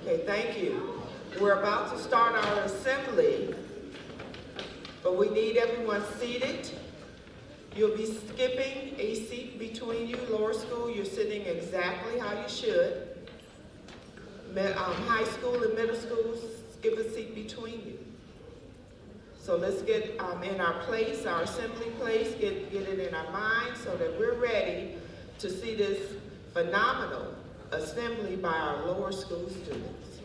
Okay, thank you. We're about to start our assembly, but we need everyone seated. You'll be skipping a seat between you. Lower school, you're sitting exactly how you should. High school and middle school, skip a seat between you. So let's get in our place, our assembly place, get it in our mind so that we're ready to see this phenomenal assembly by our lower school students.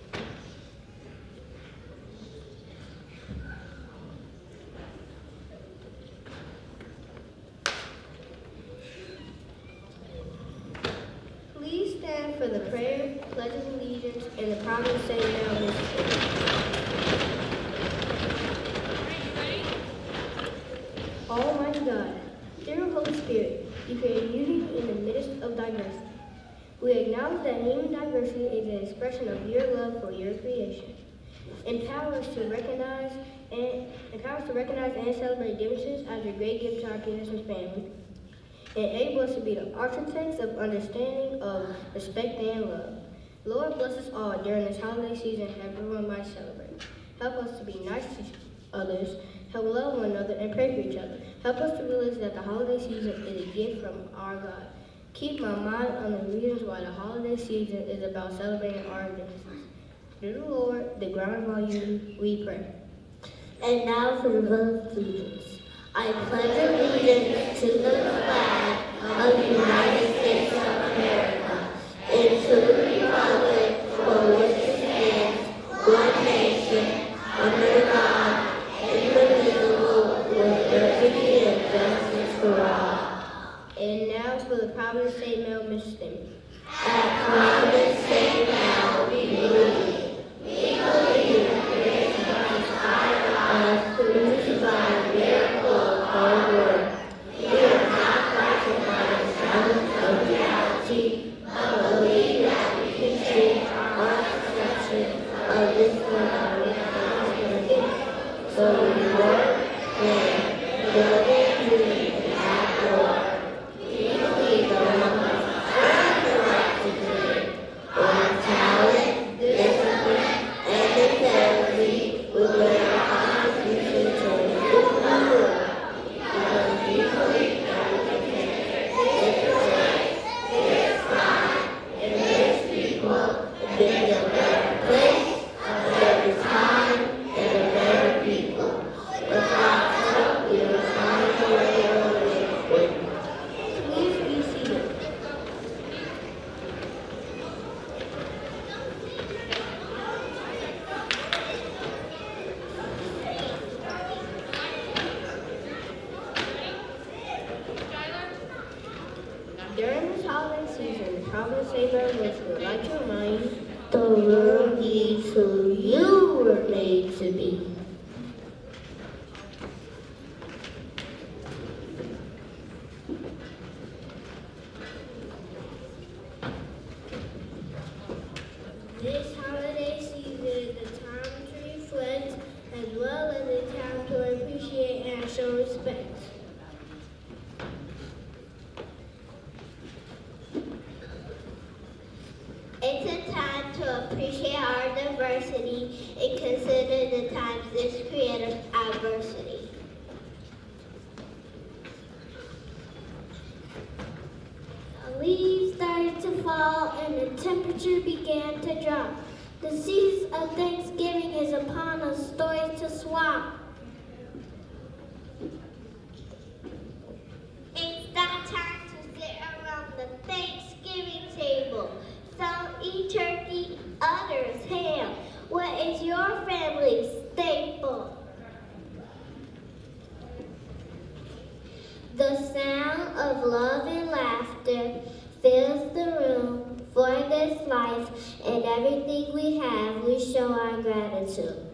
Please stand for the prayer, pledge of allegiance, and the promise say now, Mississippi. Almighty God, through Holy Spirit, you create unity in the midst of diversity. We acknowledge that human diversity is an expression of your love for your creation. Empower us to recognize and celebrate differences as a great gift to our kids and family. Enable us to be the architects of understanding, of respect, and love. Lord, bless us all during this holiday season and everyone might celebrate. Help us to be nice to others, help love one another, and pray for each other. Help us to realize that the holiday season is a gift from our God. Keep my mind on the reasons why the holiday season is about celebrating our differences. Through the Lord, the ground of our unity, we pray. And now for the vote of allegiance. I pledge allegiance to the flag of the United States of America and to the republic for which it stands, one nation, under God, indivisible, with liberty and justice for all. And now for the Providence State Mail, Mrs. Stimmy. At Providence State Now, we believe. We believe that grace must inspire us to crucify miracle of hard work. We are not frightened by the challenge of reality, but believe that we can change our perception of this world with so we work, plan, build, and dream, and act more. We believe that one must earn the right to dream. With talent, discipline, and integrity, we will contribution to improve the world. Because we believe that we can take this place, this time, and this people, and make a better place, a better time, and a better people. With God's help, we will find a way of living. Please be seated. During this holiday season, the Providence State Mail would like to remind you The world needs who you were made to be. this holiday season is a time to reflect as well as a time to appreciate and show respect. It's a time to appreciate our diversity and consider the times this created adversity. The leaves started to fall and the temperature began to drop. The season of Thanksgiving is upon us, stories to swap. It's that time to sit around the Thanksgiving table. Some eat turkey, others ham. What is your family's staple? The sound of love and laughter fills the room for this life, and everything we have, we show our gratitude.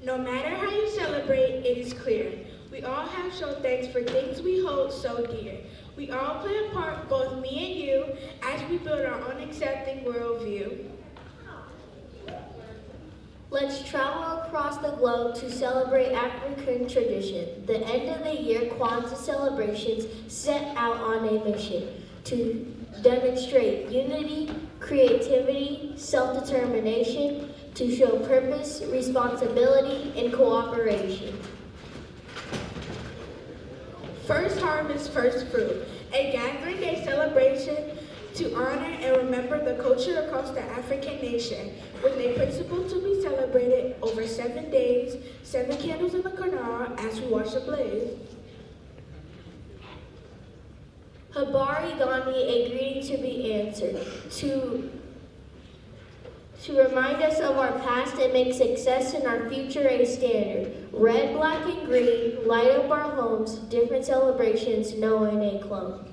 No matter how you celebrate, it is clear. We all have shown thanks for things we hold so dear. We all play a part, both me and you, as we build our own accepting worldview. Let's travel across the globe to celebrate African tradition. The end of the year Kwanzaa celebrations set out on a mission to demonstrate unity, creativity, self-determination, to show purpose, responsibility, and cooperation. First harvest, first fruit, a gathering, a celebration to honor and remember the culture across the African nation, with a principle to be celebrated over 7 days, 7 candles in the canal as we watch the blaze. Habari Gandhi, a greeting to be answered, to remind us of our past and make success in our future a standard. Red, black, and green, light up our homes, different celebrations, no in a club.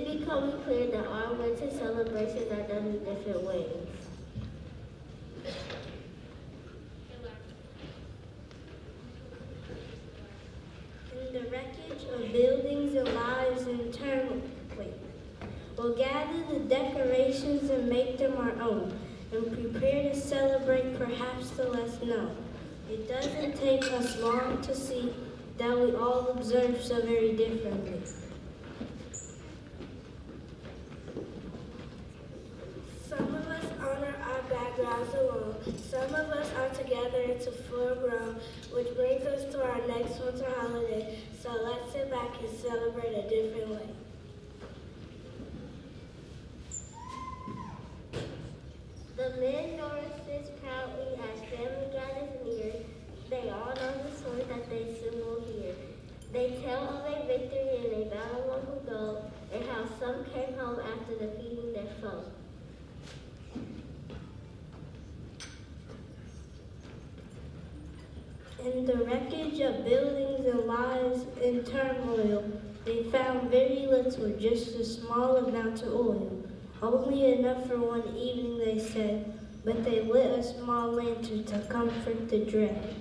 Becoming clear that our winter celebrations are done in different ways. In the wreckage of buildings and lives in turmoil, we'll gather the decorations and make them our own, and prepare to celebrate perhaps the less known. It doesn't take us long to see that we all observe so very differently. Some of us honor our backgrounds alone. Some of us are together into full grown, which brings us to our next winter holiday. So let's sit back and celebrate a different way. The men notices proudly as family gathers near. They all know the story that they soon will hear. They tell of a victory in a battle long ago, and how some came home after defeating their foe. In the wreckage of buildings and lives in turmoil, they found very little, just a small amount of oil. Only enough for one evening, they said, but they lit a small lantern to comfort the dread.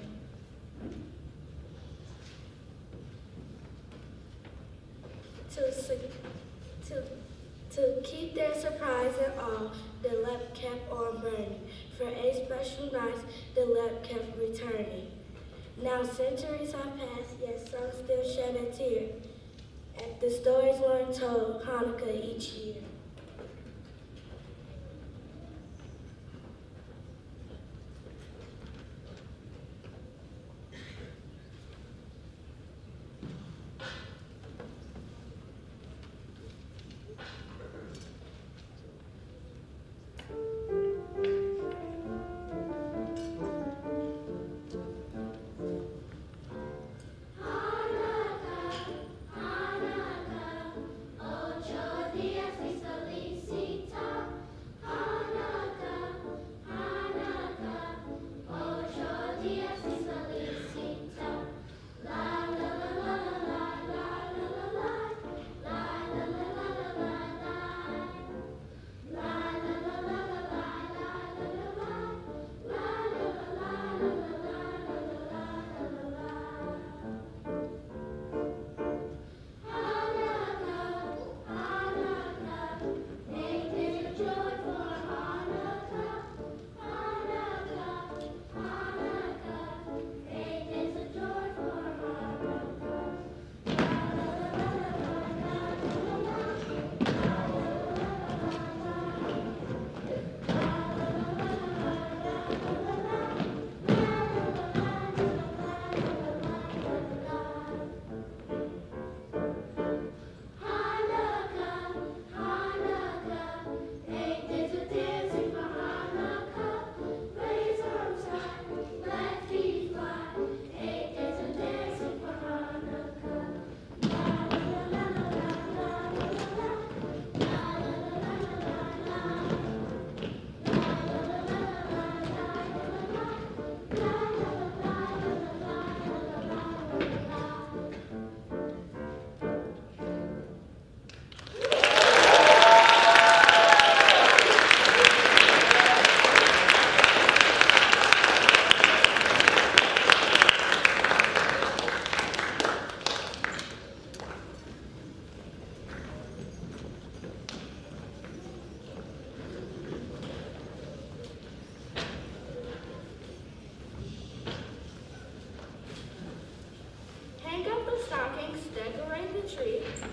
To keep their surprise and awe, the lamp kept on burning. For 8 special nights, the lamp kept returning. Now centuries have passed, yet some still shed a tear at the stories one told Hanukkah each year.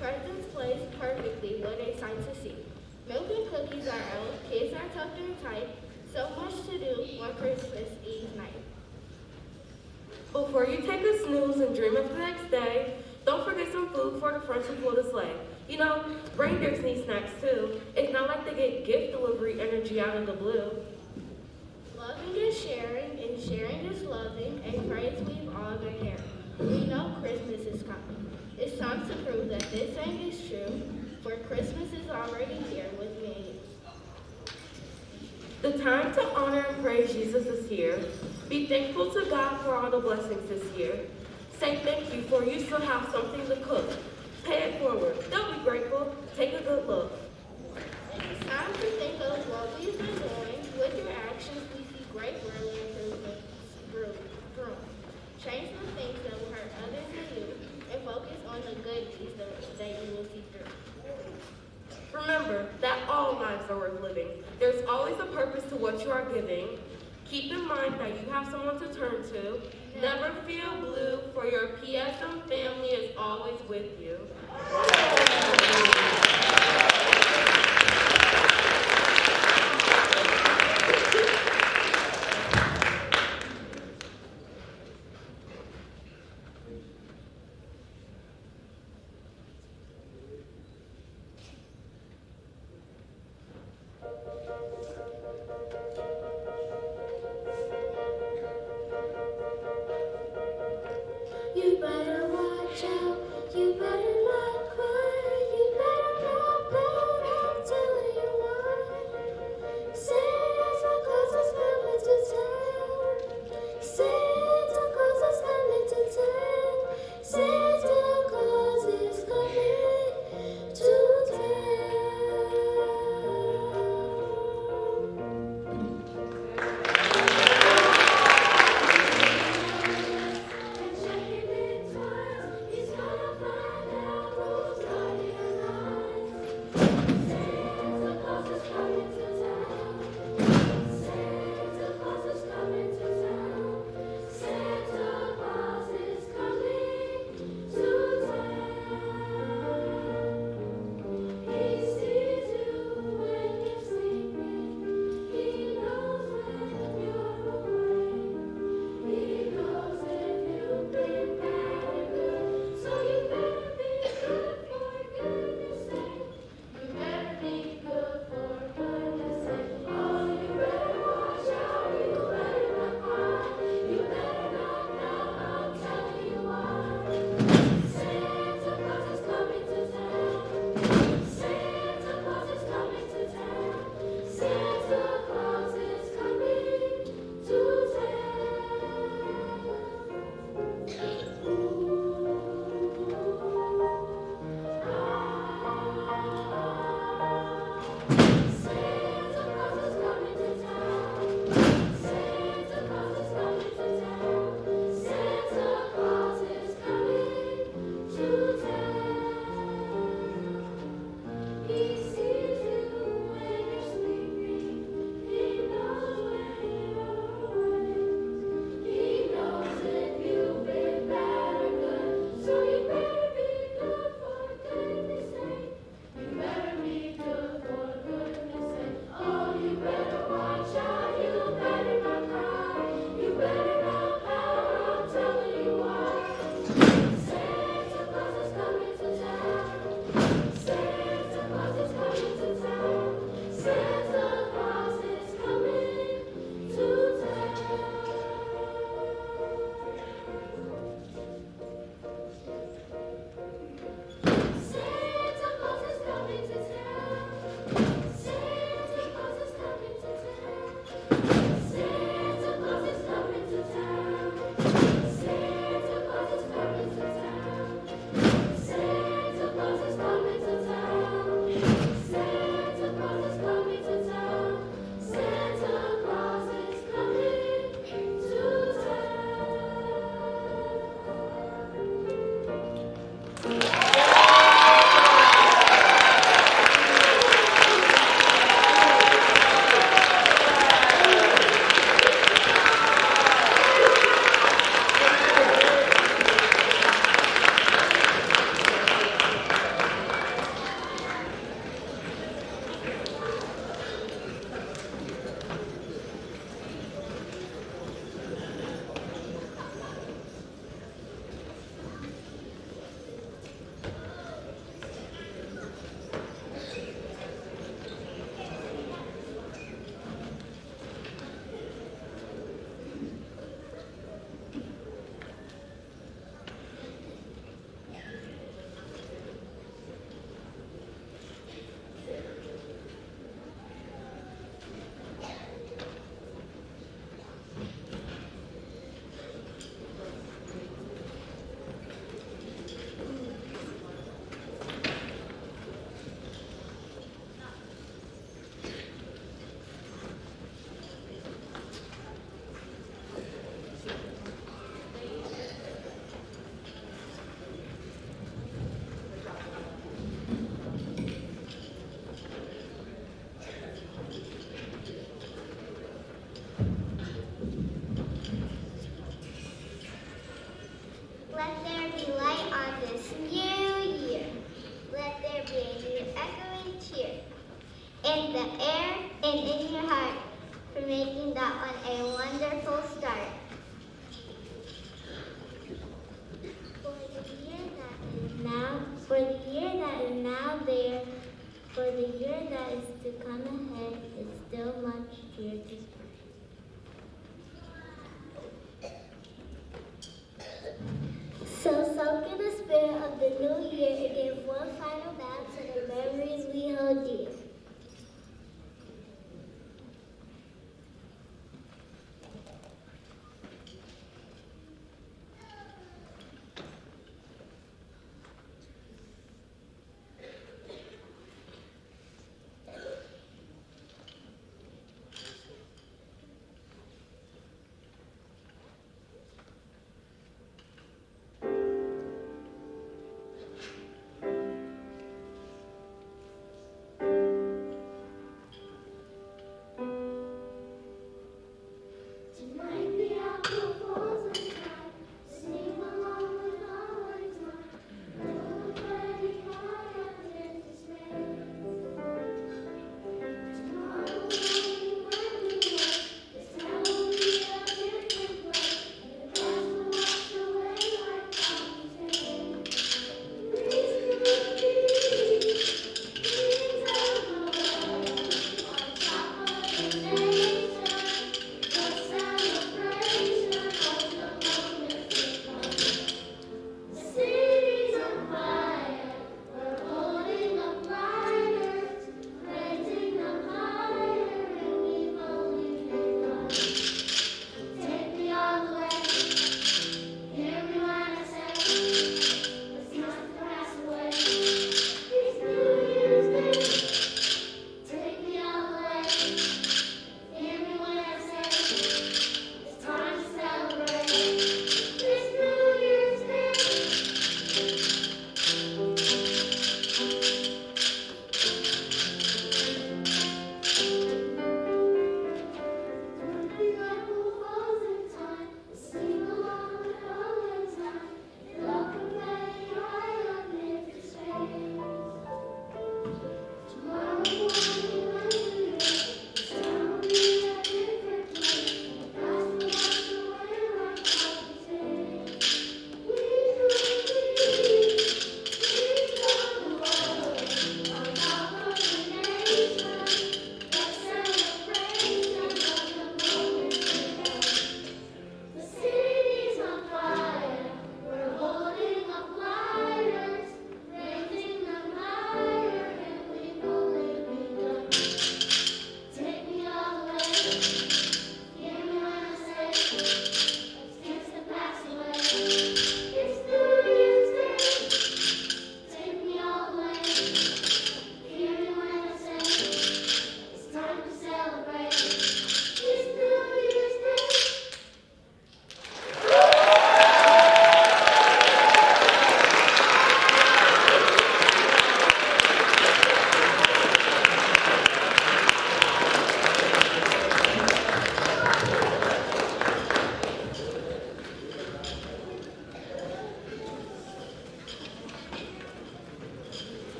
Presents placed perfectly, what a sight to see. Milk and cookies are out, kids are tucked in tight, so much to do on Christmas Eve night. Before you take a snooze and dream of the next day, don't forget some food for the front to pull the sleigh. You know, reindeers need snacks too. It's not like they get gift delivery energy out of the blue. Loving is sharing, and sharing is loving, and praise we've all been hearing. We know Christmas is coming. It's time to prove that this saying is true, for Christmas is already here with me and you. The time to honor and praise Jesus is here. Be thankful to God for all the blessings this year. Say thank you, for you still have something to cook. Pay it forward. Don't be grateful. Take a good look. It's time to think of what we've been doing. With your actions, we see great worldly improvements brewing. Change the things that will hurt others and you, and focus on the good deeds that you will see through. Remember that all lives are worth living. There's always a purpose to what you are giving. Keep in mind that you have someone to turn to. Never feel blue, for your PSM family is always with you. You better watch out, you better not cry, you better not pout, I'm telling you why. Santa Claus is coming to town. Santa Claus is Let there be light on this new year. Let there be a new echoing cheer in the air and in your heart for making that one a wonderful start. For the year that is now there, for the year that is to come ahead, is still much cheer to spread. So soak in the spirit of the new year and give one final bow to the memories we hold dear.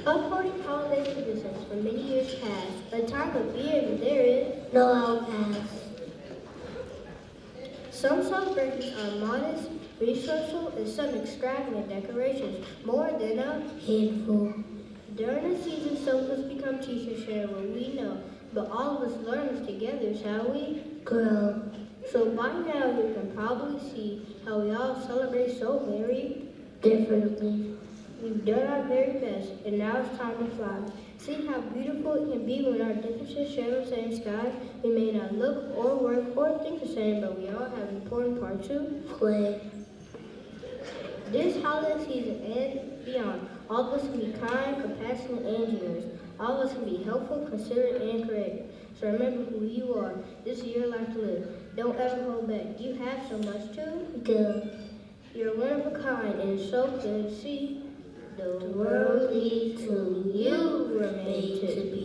Upholding holiday traditions for many years past, a time of year that there is no outcast. Some celebrations are modest, resourceful, and some extravagant decorations, more than a handful. During the season, some of us become teachers sharing what we know, but all of us learn this together, shall we? Grow. So by now you can probably see how we all celebrate so very differently. We've done our very best, and now it's time to fly. See how beautiful it can be when our differences share the same sky. We may not look or work or think the same, but we all have an important part to play. This holiday season and beyond, all of us can be kind, compassionate, and generous. All of us can be helpful, considerate, and creative. So remember who you are. This is your life to live. Don't ever hold back. You have so much to give. You're one of a kind and so good. See, the world needs who you were made to be.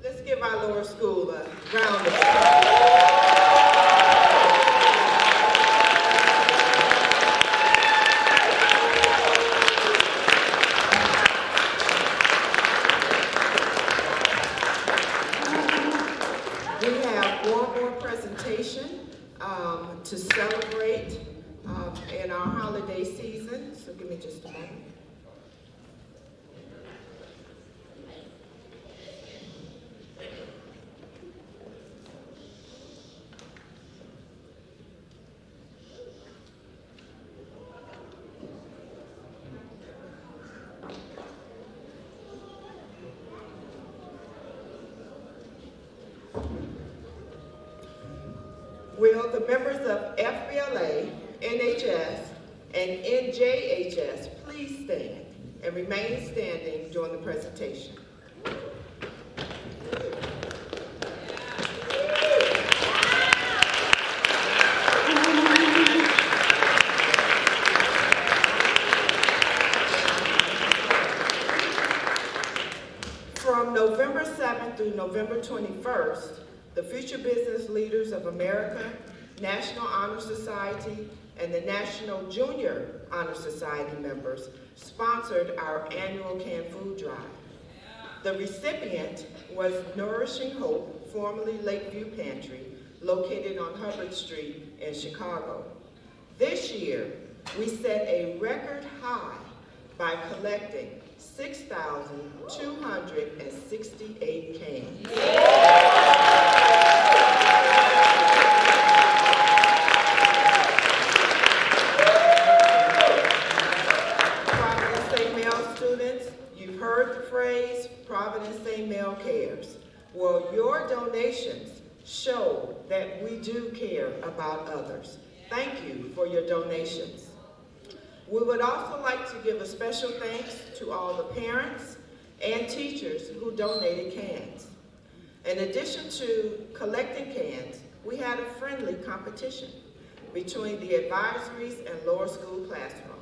Let's give our Lower School a round of applause. We have one more presentation to celebrate in our holiday season, so give me just a moment. Will the members of FBLA, NHS, and NJHS please stand and remain standing during the presentation? From November 7th through November 21st, the Future Business Leaders of America, National Honor Society, and the National Junior Honor Society members sponsored our annual canned food drive. The recipient was Nourishing Hope, formerly Lakeview Pantry, located on Hubbard Street in Chicago. This year, we set a record high by collecting 6,268 cans. Providence St. Mel students, you've heard the phrase, Providence St. Mel cares. Well, your donations show that we do care about others. Thank you for your donations. We would also like to give a special thanks to all the parents and teachers who donated cans. In addition to collecting cans, we had a friendly competition between the advisories and lower school classrooms.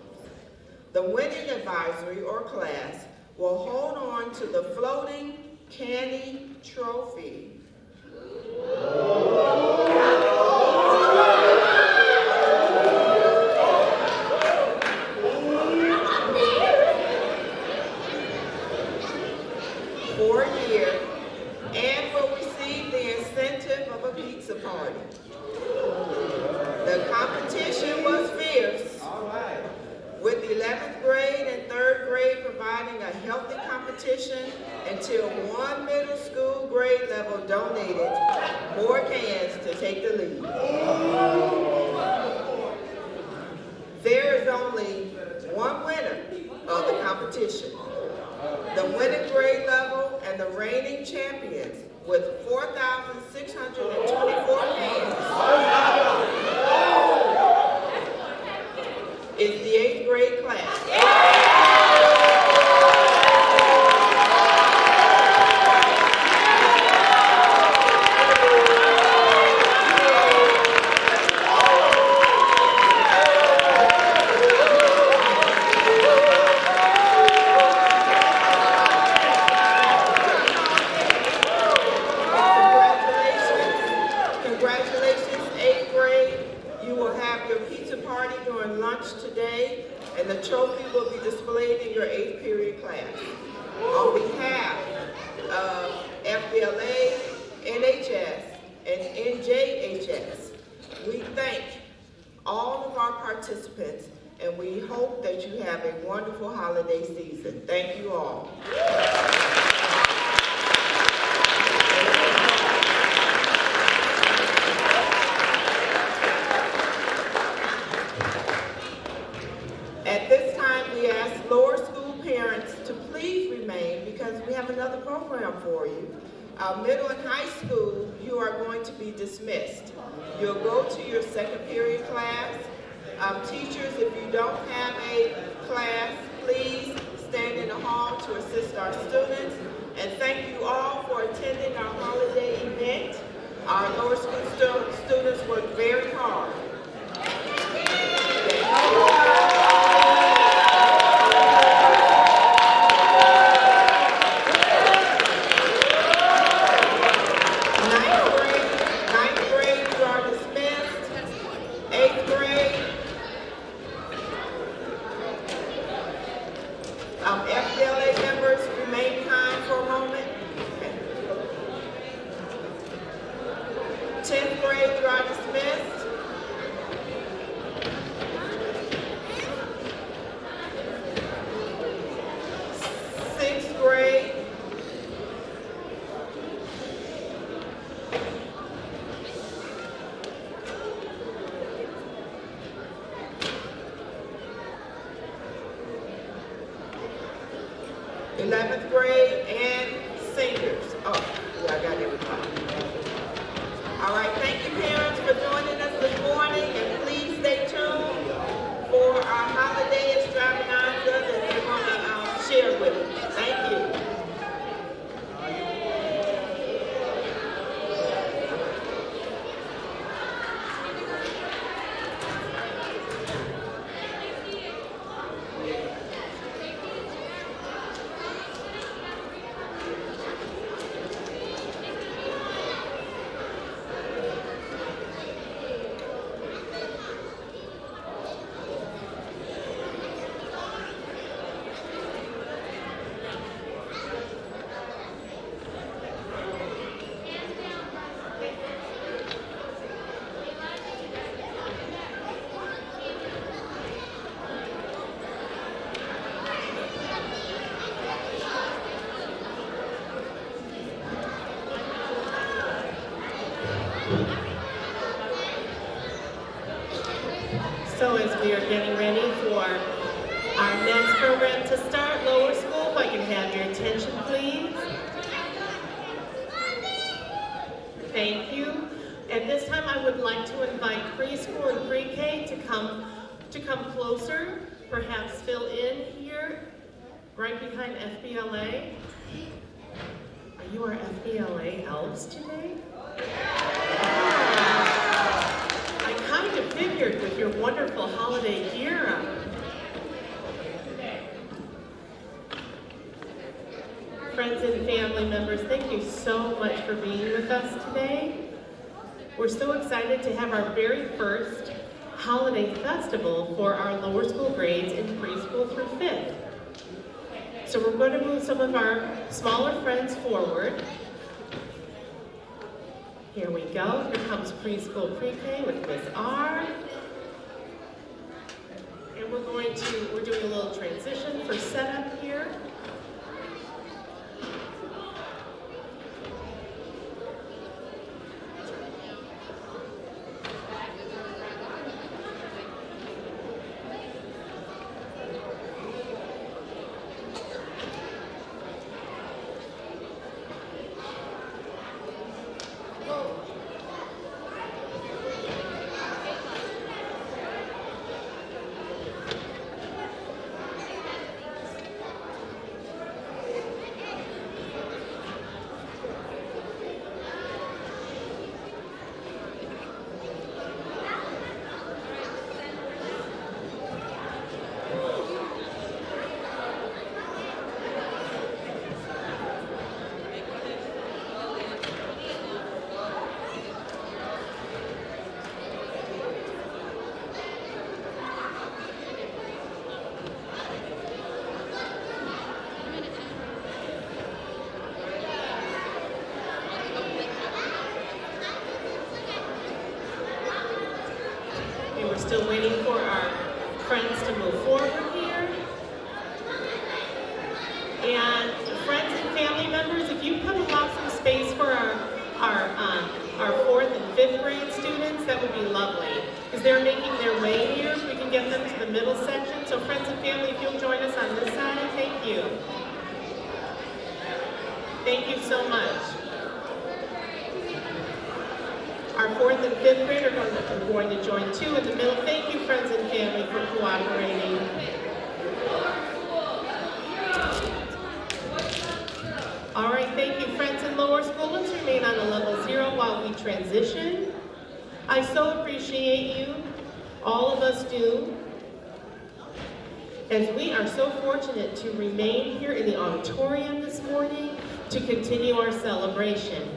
The winning advisory or class will hold on to the floating candy trophy. For a year, and will receive the incentive of a pizza party. The competition was fierce, with 11th grade and 3rd grade providing a healthy competition until one middle school grade level donated more cans to take the lead. There is only one winner of the competition. The winning grade level and the reigning champions with 4,624 cans is the 8th grade class. Congratulations, 8th grade. You will have your pizza party during lunch today, and the trophy will be displayed in your 8th period class. On behalf of FBLA, NHS, and NJHS, we thank all of our participants, and we hope that you have a wonderful holiday season. Thank you all. At this time, we ask lower school parents to please remain remain because we have another program for you. Middle and high school, you are going to be dismissed. You'll go to your second period class. Teachers, if you don't have a class, please stand in the hall to assist our students. And thank you all for attending our holiday event. Our lower school students worked very hard. Ninth grade, you are dismissed. 8th grade. FDLA members, remain kind for a moment. Okay. 10th grade, you are dismissed. 6th grade. 11th grade and seniors. Oh, yeah, I got everybody. All right, thank you parents for joining us this morning, and please stay tuned for our holiday extravaganza that they're going to share with us. Thank you. So as we are getting ready for our next program to start, lower school, if I can have your attention, please. Thank you. At this time, I would like to invite preschool and pre-K to come closer, perhaps fill in here, right behind FBLA. Are you our FBLA elves today? I kind of figured with your wonderful holiday gear on. Friends and family members, thank you so much for being with us today. We're so excited to have our very first holiday festival for our lower school grades in preschool through 5th. So we're going to move some of our smaller friends forward. Here we go. Here comes preschool pre-K with Miss R. And we're doing a little transition for setup here. Still waiting for our friends to move forward here. And friends and family members, if you could allow some space for our 4th and 5th grade students, that would be lovely. Because they're making their way here, so we can get them to the middle section. So friends and family, if you'll join us on this side, thank you. Thank you so much. Our 4th and 5th grade are going to join too in the middle. Thank you, friends and family, for cooperating. All right, thank you, friends in lower school. Let's remain on a level 0 while we transition. I so appreciate you. All of us do. As we are so fortunate to remain here in the auditorium this morning to continue our celebration.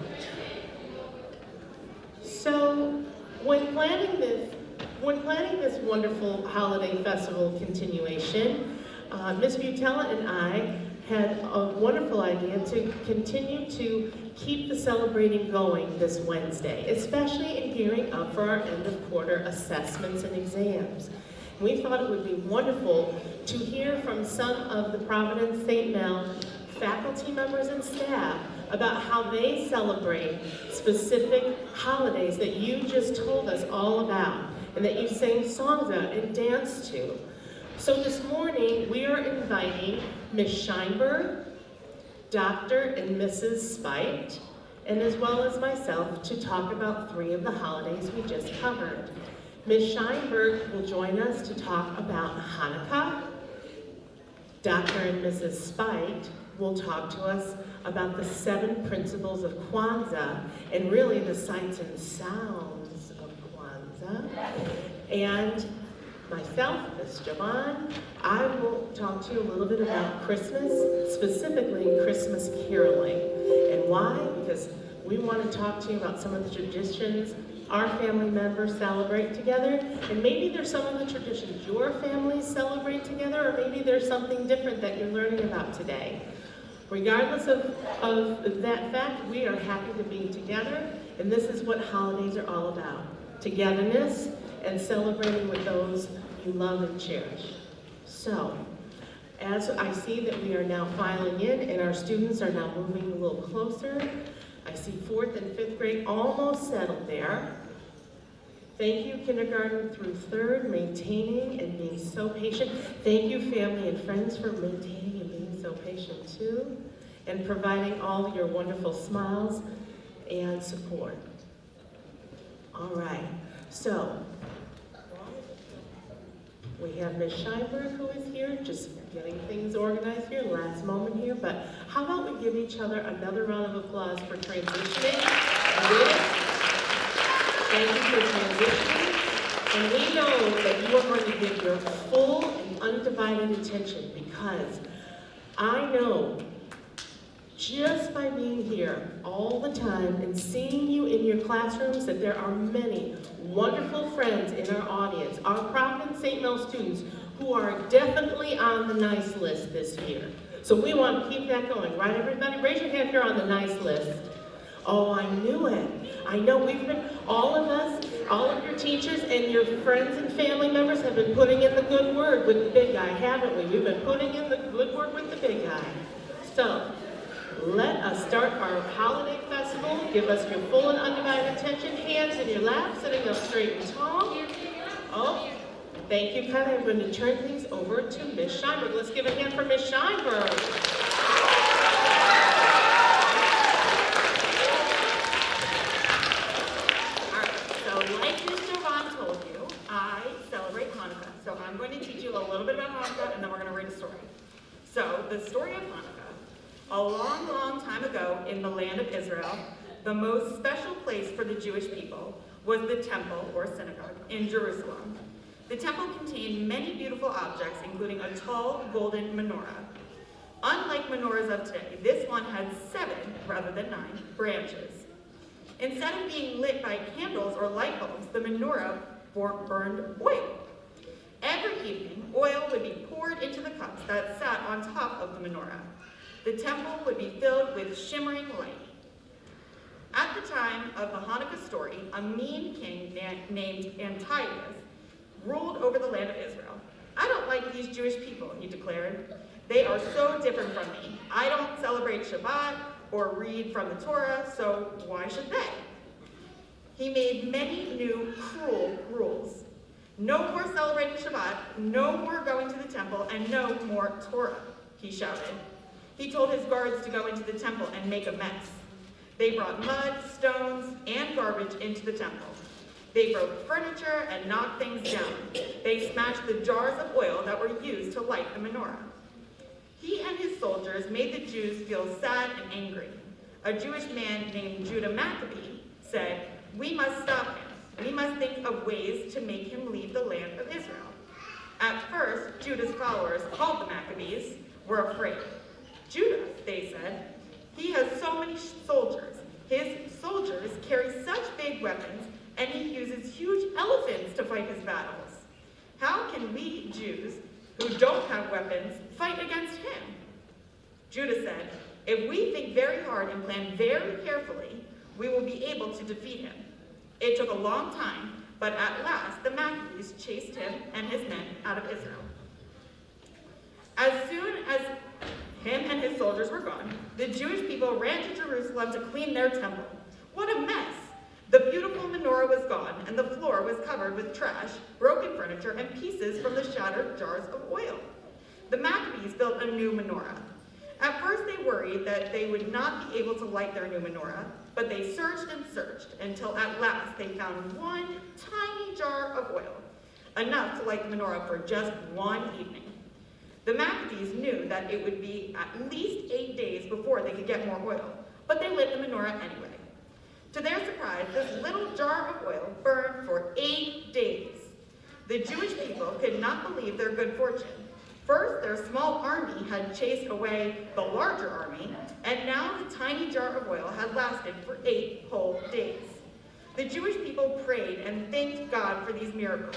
So, when planning this wonderful holiday festival continuation, Ms. Butella and I had a wonderful idea to continue to keep the celebrating going this Wednesday, especially in gearing up for our end of quarter assessments and exams. We thought it would be wonderful to hear from some of the Providence St. Mel faculty members and staff about how they celebrate specific holidays that you just told us all about and that you sang songs about and danced to. So this morning, we are inviting Ms. Scheinberg, Dr. and Mrs. Spite, and as well as myself to talk about 3 of the holidays we just covered. Ms. Scheinberg will join us to talk about Hanukkah. Dr. and Mrs. Spite will talk to us about the 7 principles of Kwanzaa and really the sights and sounds of Kwanzaa. And myself, Ms. Jovan, I will talk to you a little bit about Christmas, specifically Christmas caroling. And why? Because we want to talk to you about some of the traditions our family members celebrate together, and maybe there's some of the traditions your families celebrate together, or maybe there's something different that you're learning about today. Regardless of that fact, we are happy to be together, and this is what holidays are all about. Togetherness and celebrating with those you love and cherish. So, as I see that we are now filing in and our students are now moving a little closer, I see 4th and 5th grade almost settled there. Thank you, kindergarten through 3rd, maintaining and being so patient. Thank you, family and friends, for maintaining and being so patient too, and providing all your wonderful smiles and support. All right, so we have Ms. Scheinberg who is here, just getting things organized here, last moment here, but how about we give each other another round of applause for transitioning. Thank you for transitioning. And we know that you are going to give your full and undivided attention because I know just by being here all the time and seeing you in your classrooms that there are many wonderful friends in our audience, our Providence St. Mel students, who are definitely on the nice list this year. So we want to keep that going, right everybody? Raise your hand if you're on the nice list. Oh, I knew it. I know we've been, all of us, all of your teachers and your friends and family members have been putting in the good word with the big guy, haven't we? We've been putting in the good word with the big guy. So, let us start our holiday festival. Give us your full and undivided attention. Hands in your lap, sitting up straight and tall. Oh, thank you, Kylie. I'm going to turn things over to Ms. Scheinberg. Let's give a hand for Ms. Scheinberg. All right, so like Mr. Vaughn told you, I celebrate Hanukkah. So I'm going to teach you a little bit about Hanukkah, and then we're going to read a story. So the story of Hanukkah. A long, long time ago in the land of Israel, the most special place for the Jewish people was the temple or synagogue in Jerusalem. The temple contained many beautiful objects, including a tall golden menorah. Unlike menorahs of today, this one had 7, rather than 9, branches. Instead of being lit by candles or light bulbs, the menorah burned oil. Every evening, oil would be poured into the cups that sat on top of the menorah. The temple would be filled with shimmering light. At the time of the Hanukkah story, a mean king named Antiochus ruled over the land of Israel. I don't like these Jewish people, he declared. They are so different from me. I don't celebrate Shabbat or read from the Torah, so why should they? He made many new cruel rules. No more celebrating Shabbat, no more going to the temple, and no more Torah, he shouted. He told his guards to go into the temple and make a mess. They brought mud, stones, and garbage into the temple. They broke furniture and knocked things down. They smashed the jars of oil that were used to light the menorah. He and his soldiers made the Jews feel sad and angry. A Jewish man named Judah Maccabee said, "We must stop him. We must think of ways to make him leave the land of Israel." At first, Judah's followers, called the Maccabees, were afraid. "Judah," they said, "he has so many soldiers. His soldiers carry such big weapons, and he uses huge elephants to fight his battles. How can we Jews, who don't have weapons, fight against him?" Judah said, "If we think very hard and plan very carefully, we will be able to defeat him." It took a long time, but at last the Maccabees chased him and his men out of Israel. As soon as him and his soldiers were gone, the Jewish people ran to Jerusalem to clean their temple. What a mess! The beautiful menorah was gone, and the floor was covered with trash, broken furniture, and pieces from the shattered jars of oil. The Maccabees built a new menorah. At first they worried that they would not be able to light their new menorah, but they searched and searched until at last they found one tiny jar of oil, enough to light the menorah for just one evening. The Maccabees knew that it would be at least 8 days before they could get more oil, but they lit the menorah anyway. To their surprise, this little jar of oil burned for 8 days. The Jewish people could not believe their good fortune. First, their small army had chased away the larger army, and now the tiny jar of oil had lasted for 8 whole days. The Jewish people prayed and thanked God for these miracles.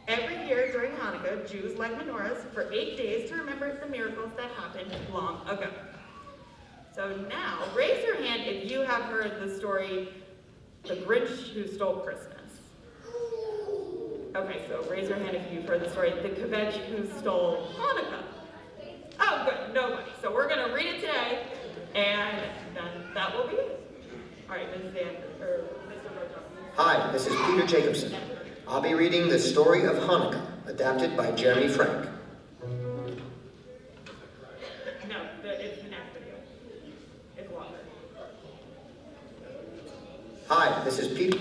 Every year during Hanukkah, Jews light menorahs for 8 days to remember the miracles that happened long ago. So now, raise your hand if you have heard the story, The Grinch Who Stole Christmas. Okay, so raise your hand if you've heard the story, The Kvetch Who Stole Hanukkah. Oh, good, nobody. So we're going to read it today, and then that will be it. All right, Mrs. Mr. Rojo. Hi, this is Peter Jacobson. I'll be reading The Story of Hanukkah, adapted by Jeremy Frank. No, it's the next video. It's longer. Hi, this is Peter.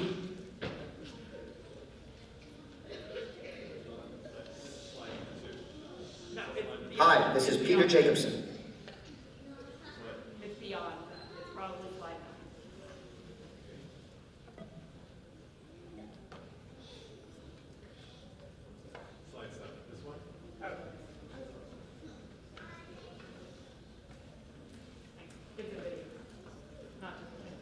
No, it's Hi, this is Peter Jacobson. It's beyond that. It's probably slide 9. Slide 7. This one? Oh. It's a video, not just a thing.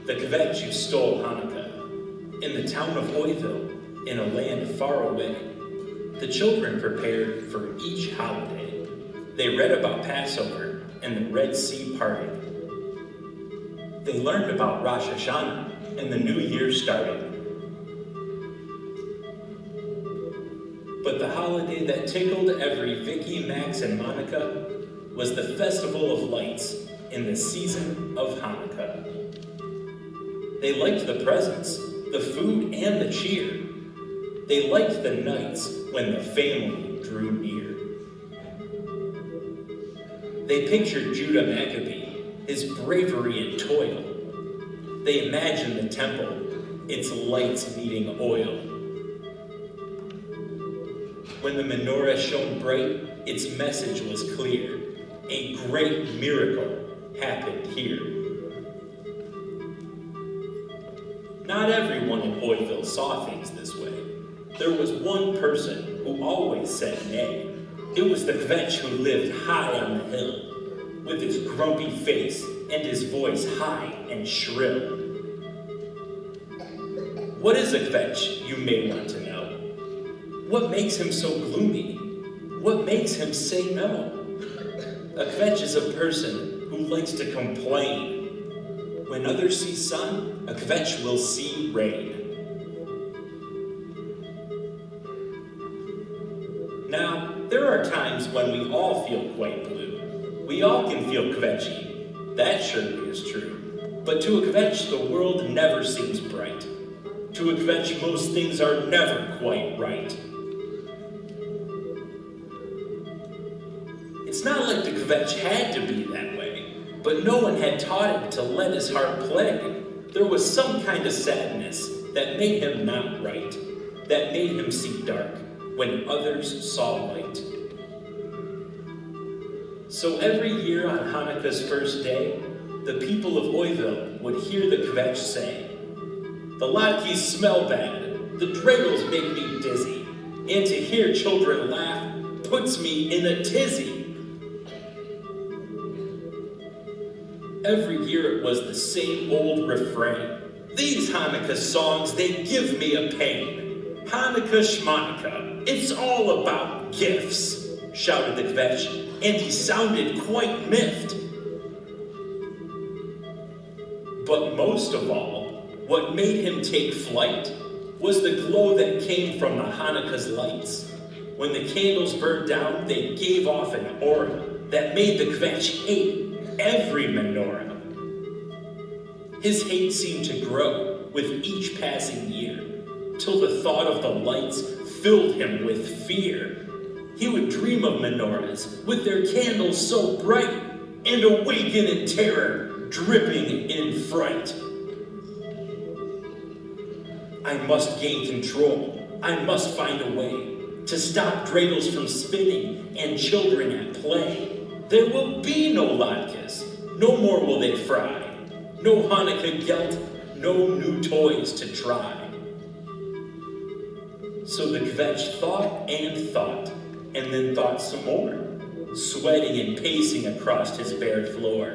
The Kvetch Who Stole Hanukkah. In the town of Oiville, in a land far away, the children prepared for each holiday. They read about Passover and the Red Sea parting. They learned about Rosh Hashanah and the new year starting. But the holiday that tickled every Vicky, Max, and Monica was the Festival of Lights in the season of Hanukkah. They liked the presents, the food, and the cheer. They liked the nights when the family drew near. They pictured Judah Maccabee, his bravery and toil. They imagined the temple, its lights needing oil. When the menorah shone bright, its message was clear. A great miracle happened here. Not everyone in Oiville saw things this way. There was one person who always said nay. It was the Kvetch who lived high on the hill, with his grumpy face and his voice high and shrill. What is a Kvetch, you may want to know? What makes him so gloomy? What makes him say no? A Kvetch is a person who likes to complain. When others see sun, a Kvetch will see rain. Now, there are times when we all feel quite blue. We all can feel Kvetchy. That surely is true. But to a Kvetch, the world never seems bright. To a kvetch, most things are never quite right. It's not like the kvetch had to be that way, but no one had taught him to let his heart play. There was some kind of sadness that made him not right, that made him see dark when others saw light. So every year on Hanukkah's first day, the people of Oiville would hear the kvetch say, "The latkes smell bad, the dreidels make me dizzy, and to hear children laugh puts me in a tizzy." Every year it was the same old refrain. "These Hanukkah songs, they give me a pain. Hanukkah shmanukkah, it's all about gifts," shouted the kvetch, and he sounded quite miffed. But most of all, what made him take flight was the glow that came from the Hanukkah's lights. When the candles burned down, they gave off an aura that made the kvetch hate every menorah. His hate seemed to grow with each passing year, till the thought of the lights filled him with fear. He would dream of menorahs with their candles so bright, and awaken in terror, dripping in fright. "I must gain control. I must find a way to stop dreidels from spinning and children at play. There will be no latkes, no more will they fry. No Hanukkah gelt, no new toys to try." So the kvetch thought, and then thought some more, sweating and pacing across his bare floor,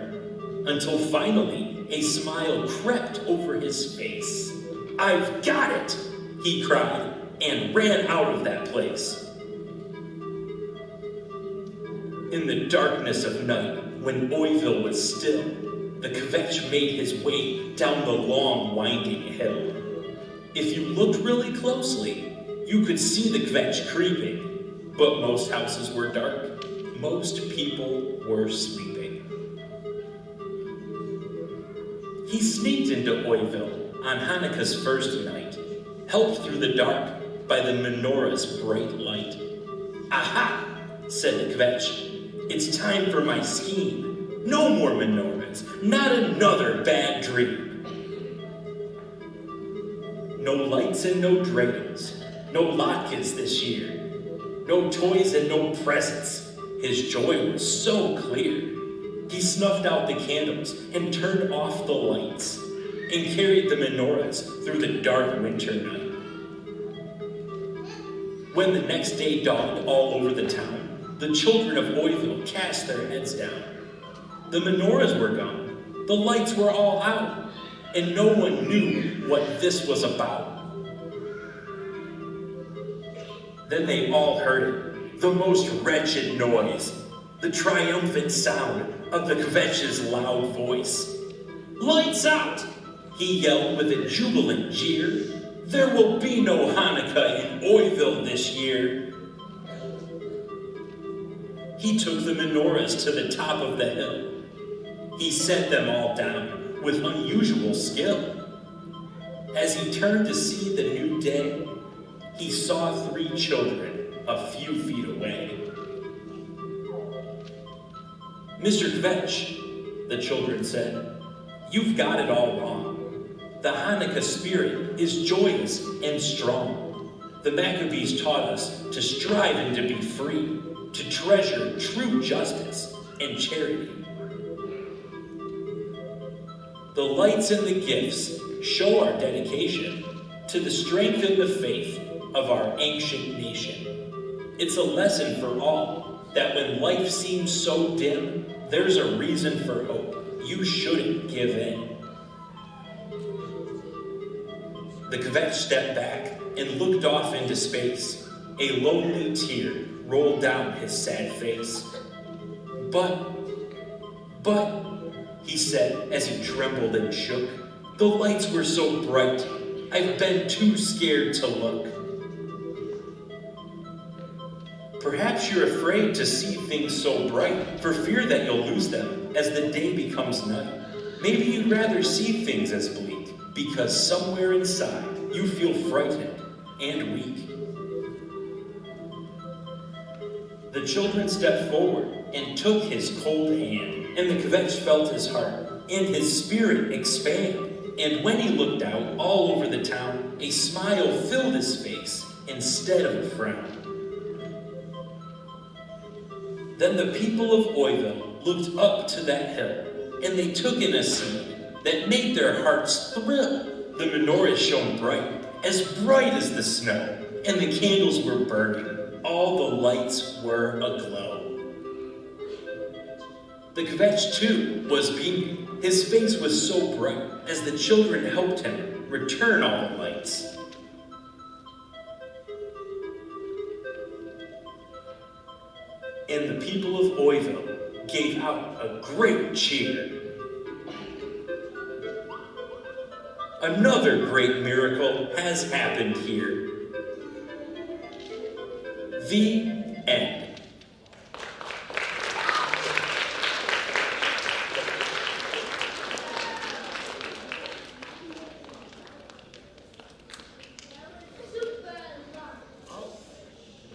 until finally a smile crept over his face. "I've got it!" he cried, and ran out of that place. In the darkness of night, when Oiville was still, the kvetch made his way down the long, winding hill. If you looked really closely, you could see the kvetch creeping, but most houses were dark, most people were sleeping. He sneaked into Oiville on Hanukkah's first night, helped through the dark by the menorah's bright light. "Aha!" said the kvetch. "It's time for my scheme. No more menorahs, not another bad dream." No lights and no dreidels, no latkes this year, no toys and no presents. His joy was so clear. He snuffed out the candles and turned off the lights, and carried the menorahs through the dark winter night. When the next day dawned all over the town, the children of Oiville cast their heads down. The menorahs were gone, the lights were all out, and no one knew what this was about. Then they all heard it, the most wretched noise, the triumphant sound of the kvetch's loud voice. "Lights out!" he yelled with a jubilant jeer. "There will be no Hanukkah in Oiville this year." He took the menorahs to the top of the hill. He set them all down with unusual skill. As he turned to see the new day, he saw 3 children a few feet away. "Mr. Kvetch," the children said, "you've got it all wrong. The Hanukkah spirit is joyous and strong. The Maccabees taught us to strive and to be free, to treasure true justice and charity. The lights and the gifts show our dedication to the strength and the faith of our ancient nation. It's a lesson for all that when life seems so dim, there's a reason for hope. You shouldn't give in." The kvetch stepped back and looked off into space. A lonely tear rolled down his sad face. But, he said as he trembled and shook, "the lights were so bright, I've been too scared to look." Perhaps you're afraid to see things so bright for fear that you'll lose them as the day becomes night. Maybe you'd rather see things as bleak because somewhere inside you feel frightened and weak. The children stepped forward and took his cold hand, and the kvetch felt his heart, and his spirit expand. And when he looked out all over the town, a smile filled his face instead of a frown. Then the people of Oiville looked up to that hill, and they took in a scene that made their hearts thrill. The menorah shone bright as the snow, and the candles were burning. All the lights were aglow. The kvetch, too, was beaming. His face was so bright as the children helped him return all the lights. And the people of Oiville gave out a great cheer. Another great miracle has happened here. The end.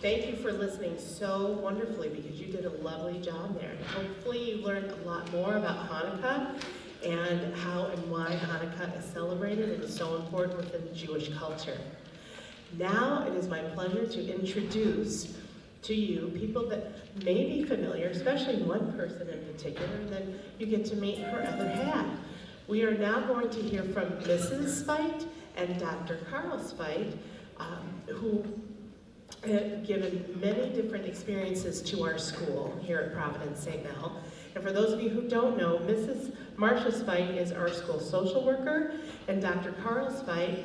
Thank you for listening so wonderfully, because you did a lovely job there. Hopefully you learned a lot more about Hanukkah and how and why Hanukkah is celebrated and is so important within Jewish culture. Now it is my pleasure to introduce to you people that may be familiar, especially one person in particular, and then you get to meet her other half. We are now going to hear from Mrs. Spite and Dr. Carl Spite, who have given many different experiences to our school here at Providence St. Mel. And for those of you who don't know, Mrs. Marcia Spite is our school social worker, and Dr. Carl Spite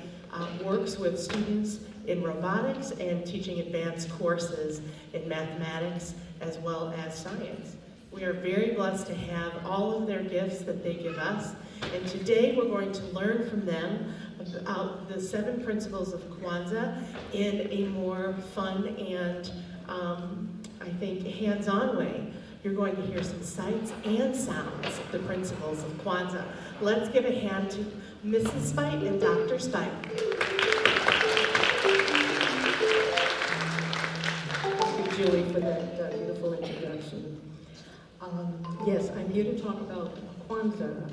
works with students in robotics and teaching advanced courses in mathematics as well as science. We are very blessed to have all of their gifts that they give us, and today we're going to learn from them about the 7 principles of Kwanzaa in a more fun and, I think, hands-on way. You're going to hear some sights and sounds of the principles of Kwanzaa. Let's give a hand to Mrs. Spite and Dr. Spite. Thank you, Julie, for that beautiful introduction. Yes, I'm here to talk about Kwanzaa.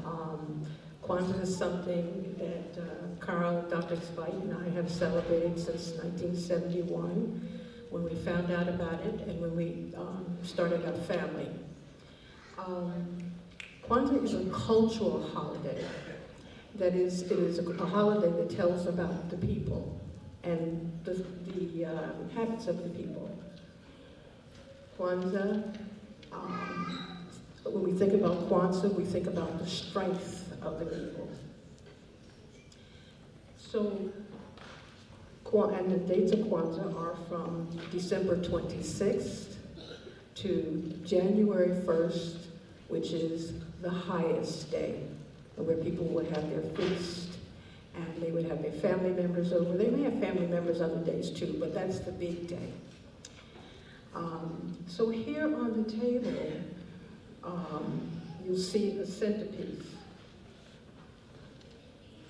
Kwanzaa is something that Carl, Dr. Spite, and I have celebrated since 1971, when we found out about it and when we started our family. Kwanzaa is a cultural holiday. That is, it is a holiday that tells about the people and the habits of the people. Kwanzaa, when we think about Kwanzaa, we think about the strength of the people. So, and the dates of Kwanzaa are from December 26th to January 1st, which is the highest day, where people would have their feast, and they would have their family members over. They may have family members other days too, but that's the big day. So here on the table, you'll see the centerpiece.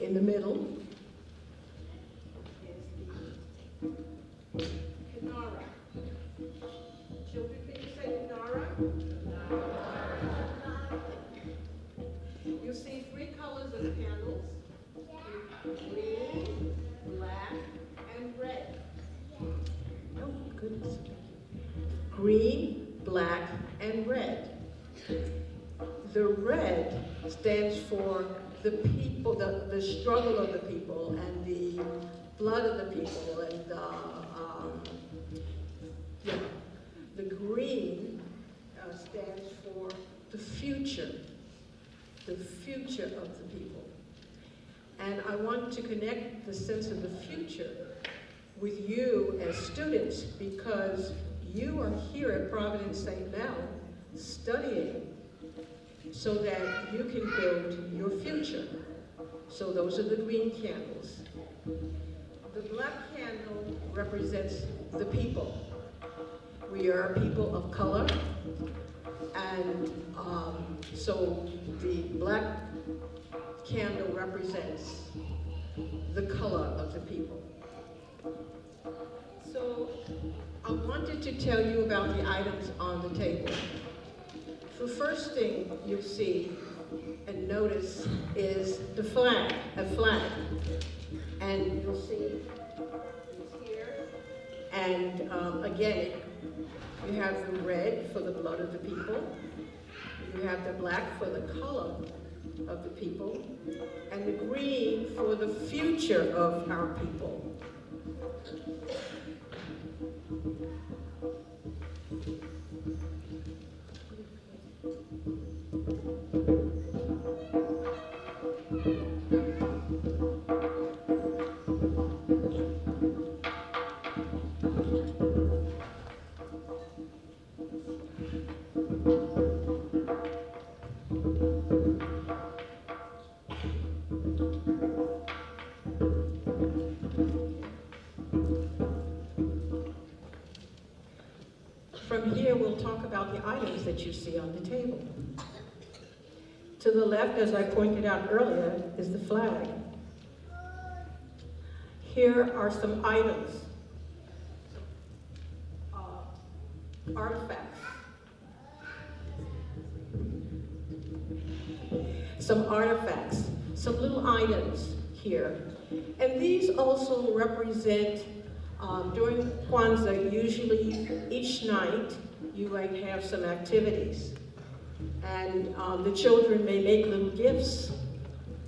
In the middle is the menorah. Children, can you say menorah? You see 3 colors of candles: green, black, and red. Oh, goodness. Green, black, and red. The red stands for the people, the struggle of the people, and the blood of the people, and the green stands for the future of the people. And I want to connect the sense of the future with you as students, because you are here at Providence St. Mel studying so that you can build your future. So those are the green candles. The black candle represents the people. We are people of color, and so the black candle represents the color of the people. So I wanted to tell you about the items on the table. The first thing you'll see and notice is the flag, a flag. And you'll see it's here. And again, you have the red for the blood of the people. You have the black for the color of the people. And the green for the future of our people. From here, we'll talk about the items that you see on the table. To the left, as I pointed out earlier, is the flag. Here are some items, artifacts. Some artifacts, some little items here. And these also represent, during Kwanzaa, usually each night, you might have some activities. And the children may make little gifts.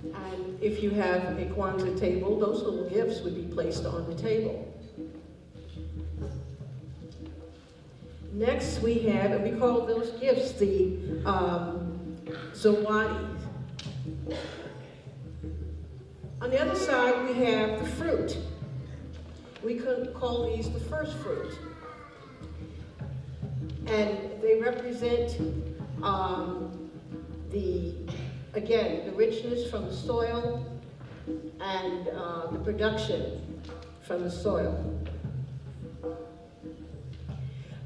And if you have a Kwanzaa table, those little gifts would be placed on the table. Next we have, and we call those gifts the zawadi. On the other side we have the fruit. We could call these the first fruit. And they represent again, the richness from the soil and the production from the soil.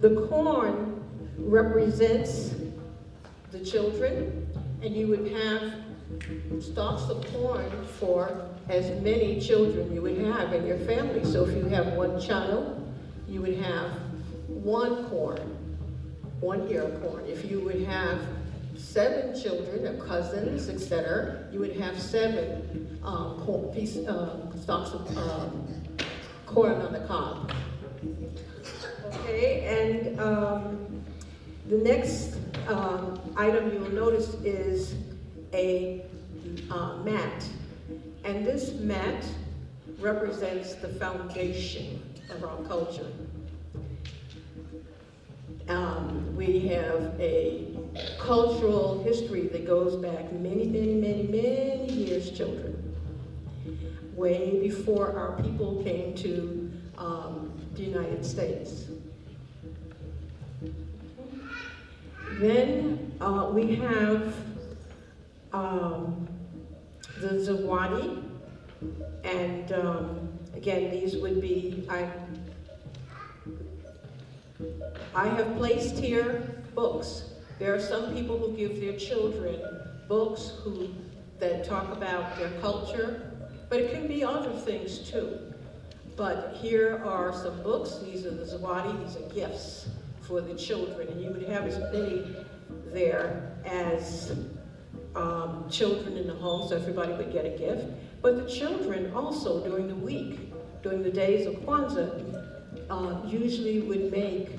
The corn represents the children, and you would have stalks of corn for as many children you would have in your family. So if you have one child, you would have one ear of corn. If you would have 7 children, or cousins, etc., you would have 7 stalks of corn on the cob. Okay, and the next item you'll notice is a mat. And this mat represents the foundation of our culture. We have a cultural history that goes back many, many, many, many years, children. Way before our people came to the United States. Then we have the zawadi, and again, these would be, I have placed here books. There are some people who give their children books that talk about their culture, but it can be other things too. But here are some books. These are the zawadi, these are gifts for the children, and you would have as many there as children in the home, so everybody would get a gift. But the children also, during the week, during the days of Kwanzaa, usually would make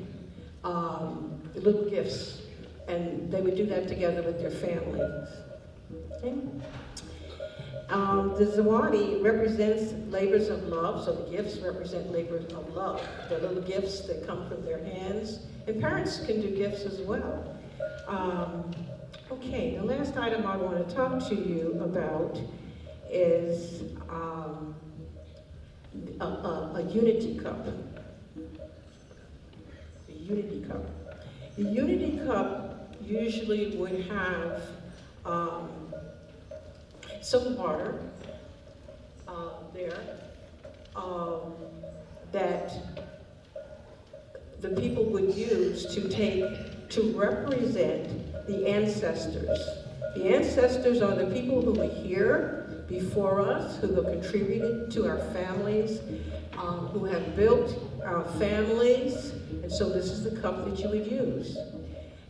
little gifts, and they would do that together with their families. Okay? The zawadi represents labors of love, so the gifts represent labors of love. They're little gifts that come from their hands, and parents can do gifts as well. Okay, the last item I want to talk to you about is a unity cup. The unity cup. The unity cup usually would have some water there that the people would use to represent the ancestors. The ancestors are the people who were here before us who have contributed to our families, who have built our families, and so this is the cup that you would use.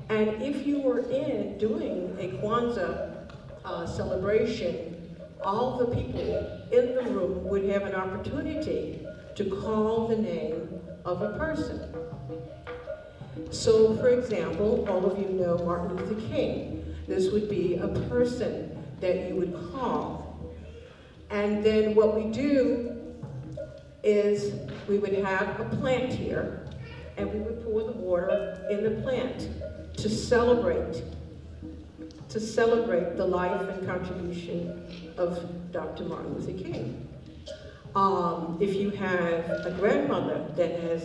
And if you were doing a Kwanzaa celebration, all the people in the room would have an opportunity to call the name of a person. So, for example, all of you know Martin Luther King. This would be a person that you would call. And then what we do is we would have a plant here, and we would pour the water in the plant to celebrate the life and contribution of Dr. Martin Luther King. If you have a grandmother that has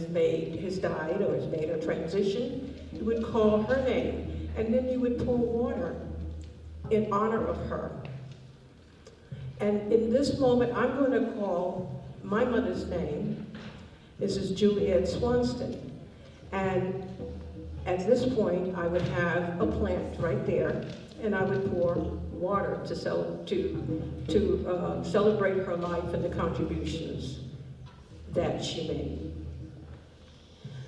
died or has made a transition, you would call her name, and then you would pour water in honor of her. And in this moment, I'm going to call my mother's name, Mrs. Juliet Swanston. And at this point, I would have a plant right there, and I would pour water to celebrate her life and the contributions that she made.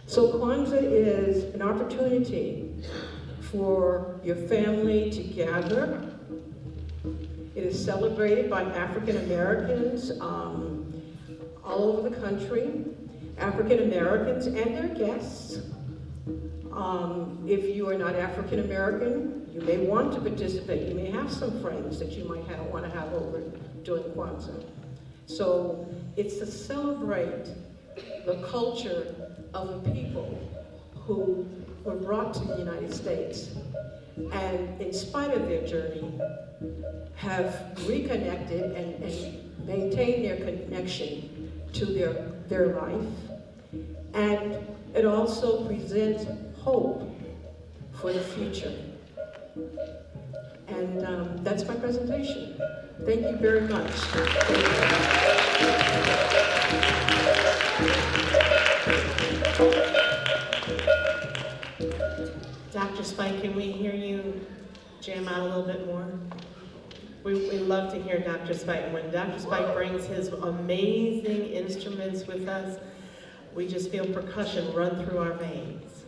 So Kwanzaa is an opportunity for your family to gather. It is celebrated by African Americans all over the country, African Americans and their guests. If you are not African American, you may want to participate. You may have some friends that you might want to have over during Kwanzaa. So it's to celebrate the culture of the people who were brought to the United States and, in spite of their journey, have reconnected and maintained their connection to their life. And it also presents hope for the future. And that's my presentation. Thank you very much. Dr. Spike, can we hear you jam out a little bit more? We love to hear Dr. Spike. When Dr. Spike brings his amazing instruments with us, we just feel percussion run through our veins.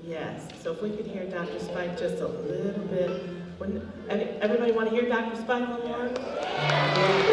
Yes, so if we could hear Dr. Spike just a little bit. Everybody want to hear Dr. Spike a little more? Yeah.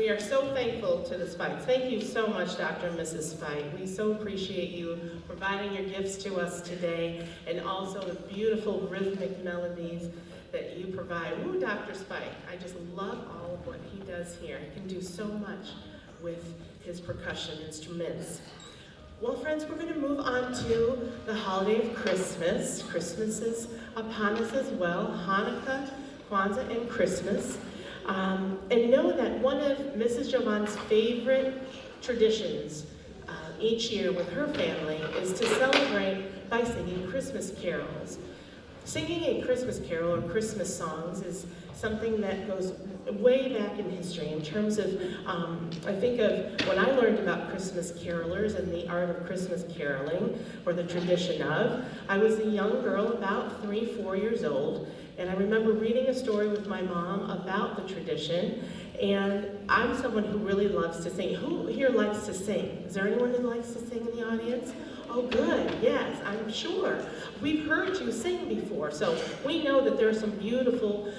We are so thankful to the Spikes. Thank you so much, Dr. and Mrs. Spike. We so appreciate you providing your gifts to us today, and also the beautiful rhythmic melodies that you provide. Ooh, Dr. Spike, I just love all of what he does. does here. He can do so much with his percussion instruments. Well, friends, we're going to move on to the holiday of Christmas. Christmas is upon us as well. Hanukkah, Kwanzaa, and Christmas. And know that one of Mrs. Jovan's favorite traditions each year with her family is to celebrate by singing Christmas carols. Singing a Christmas carol or Christmas songs is something that goes way back in history in terms of, I think of when I learned about Christmas carolers and the art of Christmas caroling, or the tradition of, I was a young girl about 3-4 years old, and I remember reading a story with my mom about the tradition, and I'm someone who really loves to sing. Who here likes to sing? Is there anyone who likes to sing in the audience? Oh, good, yes, I'm sure. We've heard you sing before, so we know that there are some beautiful,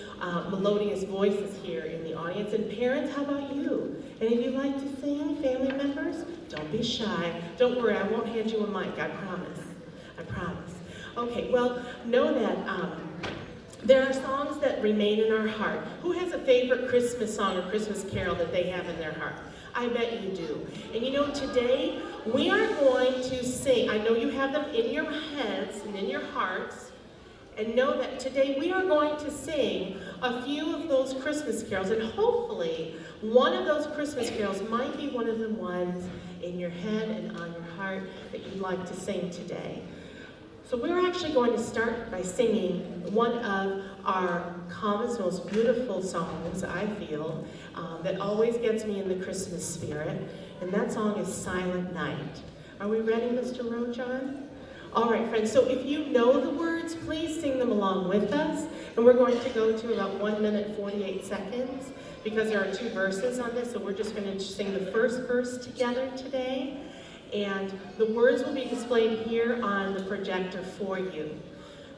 melodious voices here in the audience. And parents, how about you? Any of you like to sing, family members? Don't be shy. Don't worry, I won't hand you a mic, I promise. I promise. Okay, well, know that there are songs that remain in our heart. Who has a favorite Christmas song or Christmas carol that they have in their heart? I bet you do. And you know, today we are going to sing. I know you have them in your heads and in your hearts. And know that today we are going to sing a few of those Christmas carols. And hopefully one of those Christmas carols might be one of the ones in your head and on your heart that you'd like to sing today. So we're actually going to start by singing one of our calmest, most beautiful songs, I feel, that always gets me in the Christmas spirit, and that song is Silent Night. Are we ready, Mr. Rojan? All right, friends, so if you know the words, please sing them along with us, and we're going to go to about 1 minute 48 seconds, because there are 2 verses on this, so we're just going to sing the first verse together today. And the words will be displayed here on the projector for you.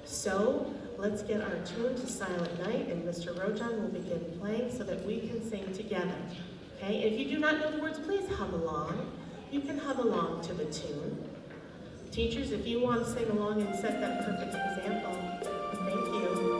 So let's get our tune to Silent Night, and Mr. Rojan will begin playing so that we can sing together. Okay? If you do not know the words, please hum along. You can hum along to the tune. Teachers, if you want to sing along and set that perfect example, thank you.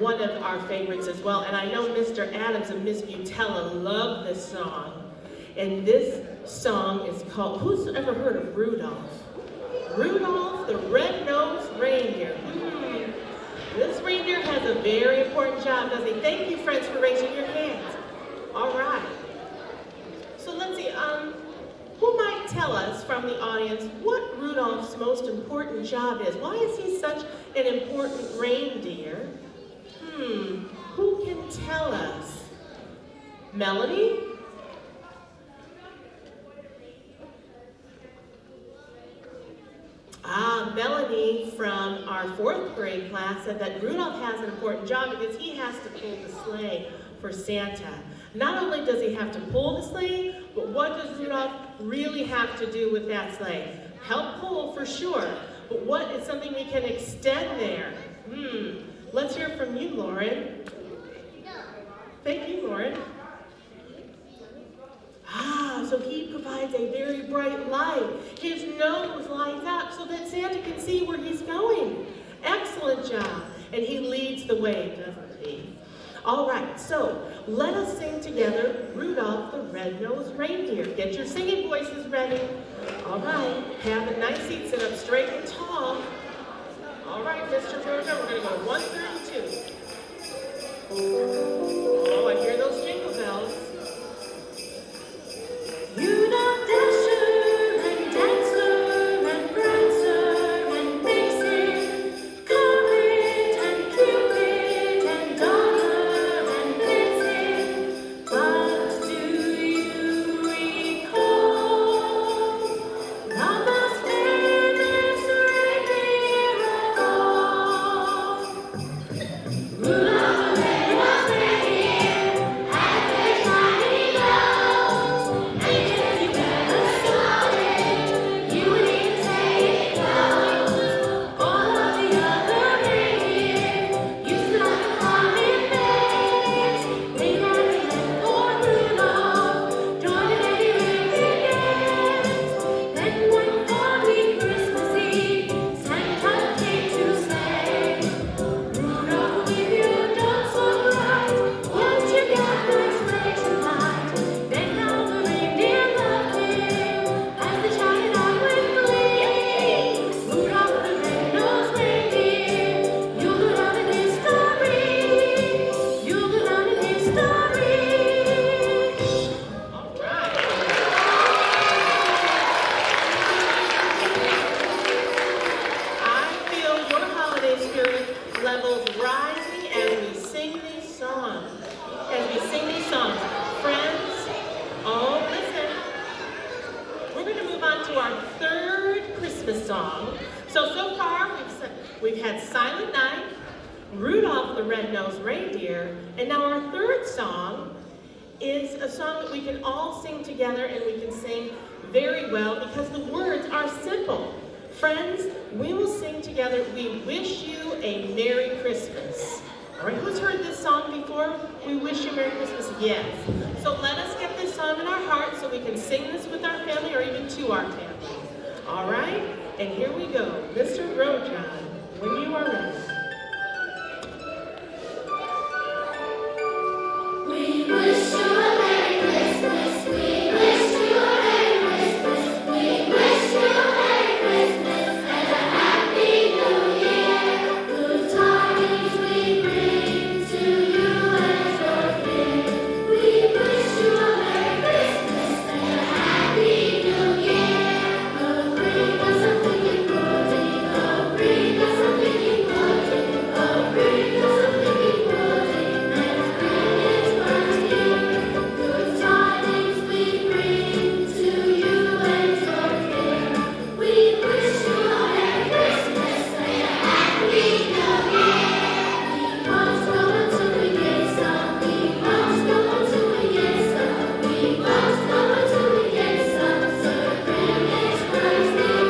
One of our favorites as well, and I know Mr. Adams and Miss Butella love this song. And this song is called, who's ever heard of Rudolph? Rudolph the Red-Nosed Reindeer. This reindeer has a very important job, doesn't he? Thank you, friends, for raising your hands. All right. So let's see, who might tell us from the audience what Rudolph's most important job is? Why is he such an important reindeer? Who can tell us? Melanie? Melanie from our 4th grade class said that Rudolph has an important job because he has to pull the sleigh for Santa. Not only does he have to pull the sleigh, but what does Rudolph really have to do with that sleigh? Help pull for sure, but what is something we can extend there? Let's hear from you, Lauren. Thank you, Lauren. Yeah, so he provides a very bright light. His nose lights up so that Santa can see where he's going. Excellent job. And he leads the way, doesn't he? All right, so let us sing together Rudolph the Red-Nosed Reindeer. Get your singing voices ready. All right, have a nice seat, sit up straight and tall. All right, Mr. Trojan, we're going to go 132. Oh, I hear those jingle bells. Rudolph Dasher and Dancer and Prancer and Vixen, Comet and Cupid and Donner and Blitzen. But do you recall the most famous reindeer of all? Rudolph the red-nosed reindeer had very shiny nose, and if you ever saw it, you would even say it glows. All of the other reindeer used to like to call him names. They never let poor Rudolph join in any reindeer games. Then one foggy Christmas Eve, Santa came to say, Rudolph, if you don't so right, won't you get my sleigh tonight? Then all the reindeer loved him as they shouted out with glee. Rudolph the red-nosed reindeer, you'll go down in history. You'll go down in history. All right. I feel your holiday spirit levels rising as we sing these songs. Friends, oh, listen. We're going to move on to our third Christmas song. So far, we've had Silent Night, Rudolph the Red-Nosed Reindeer, and now our third song is a song that we can all sing together, and we can sing very well because the words are simple. Friends, we will sing together, We Wish You a Merry Christmas. All right, who's heard this song before? We wish you a Merry Christmas, yes. So let us get this song in our hearts so we can sing this with our family or even to our family. All right, and here we go. Mr. Rojan, when you are ready. We wish you a Merry Christmas. We wish you a Merry Christmas. We wish you a Merry Christmas and a Happy New Year. Good tidings we bring to you and your kin. We wish you a Merry Christmas and a Happy New Year. Oh, bring us a picnic pudding. Oh, bring us a picnic pudding. Oh, bring us a picnic pudding. Let's bring it right here. Good tidings we bring to you and your kin. We wish you a Merry Christmas and a Happy New Year. We must go until we get some. We must go until we get some. We must go until we get some. So bring it right here.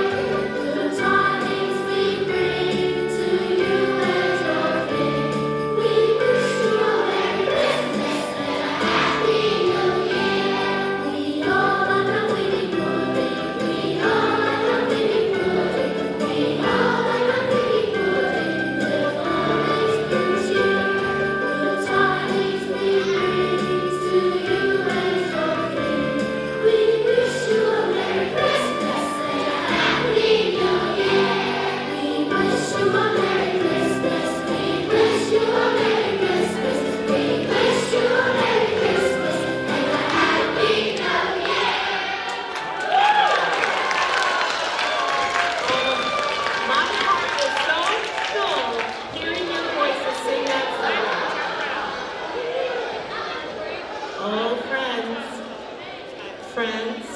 Good tidings we bring to you and your kin. We wish you a Merry Christmas and a Happy New Year. We all like a picnic pudding. We all like a picnic pudding. We all like a picnic pudding. With all its good cheer. Good tidings we bring to you and your kin. We wish you a Merry Christmas and a Happy New Year. We wish you a Merry Christmas. We wish you a Merry Christmas. We wish you a Merry Christmas and a Happy New Year. My heart is so full hearing your voices sing that song. Oh, friends.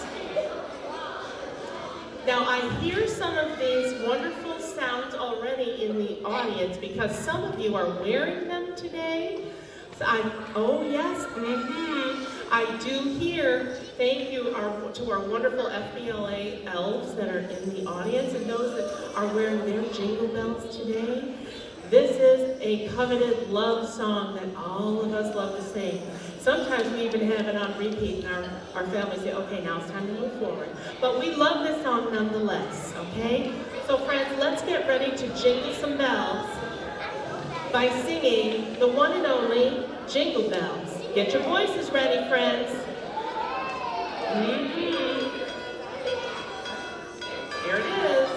Now I hear some of these wonderful sounds already in the audience because some of you are wearing them today. Oh yes, I do hear, thank you to our wonderful FBLA elves that are in the audience and those that are wearing their jingle bells today. This is a coveted love song that all of us love to sing. Sometimes we even have it on repeat and our families say, okay, now it's time to move forward. But we love this song nonetheless, okay? So friends, let's get ready to jingle some bells by singing the one and only Jingle Bells. Get your voices ready, friends. Here it is.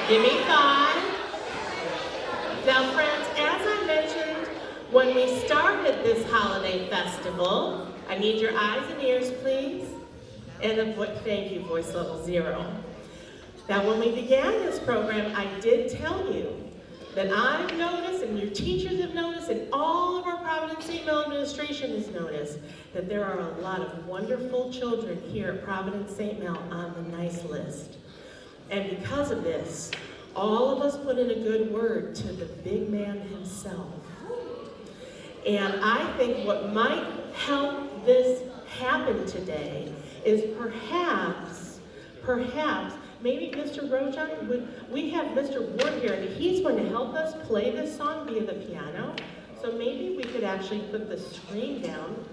Give me 5. Now friends, as I mentioned, when we started this holiday festival, I need your eyes and ears, please. And thank you, voice level 0. Now when we began this program, I did tell you that I've noticed, and your teachers have noticed, and all of our Providence St. Mel administration has noticed, that there are a lot of wonderful children here at Providence St. Mel on the nice list. And because of this, all of us put in a good word to the big man himself. And I think what might help this happen today is perhaps, maybe Mr. Rojan, we have Mr. Ward here, and he's going to help us play this song via the piano. So maybe we could actually put the screen down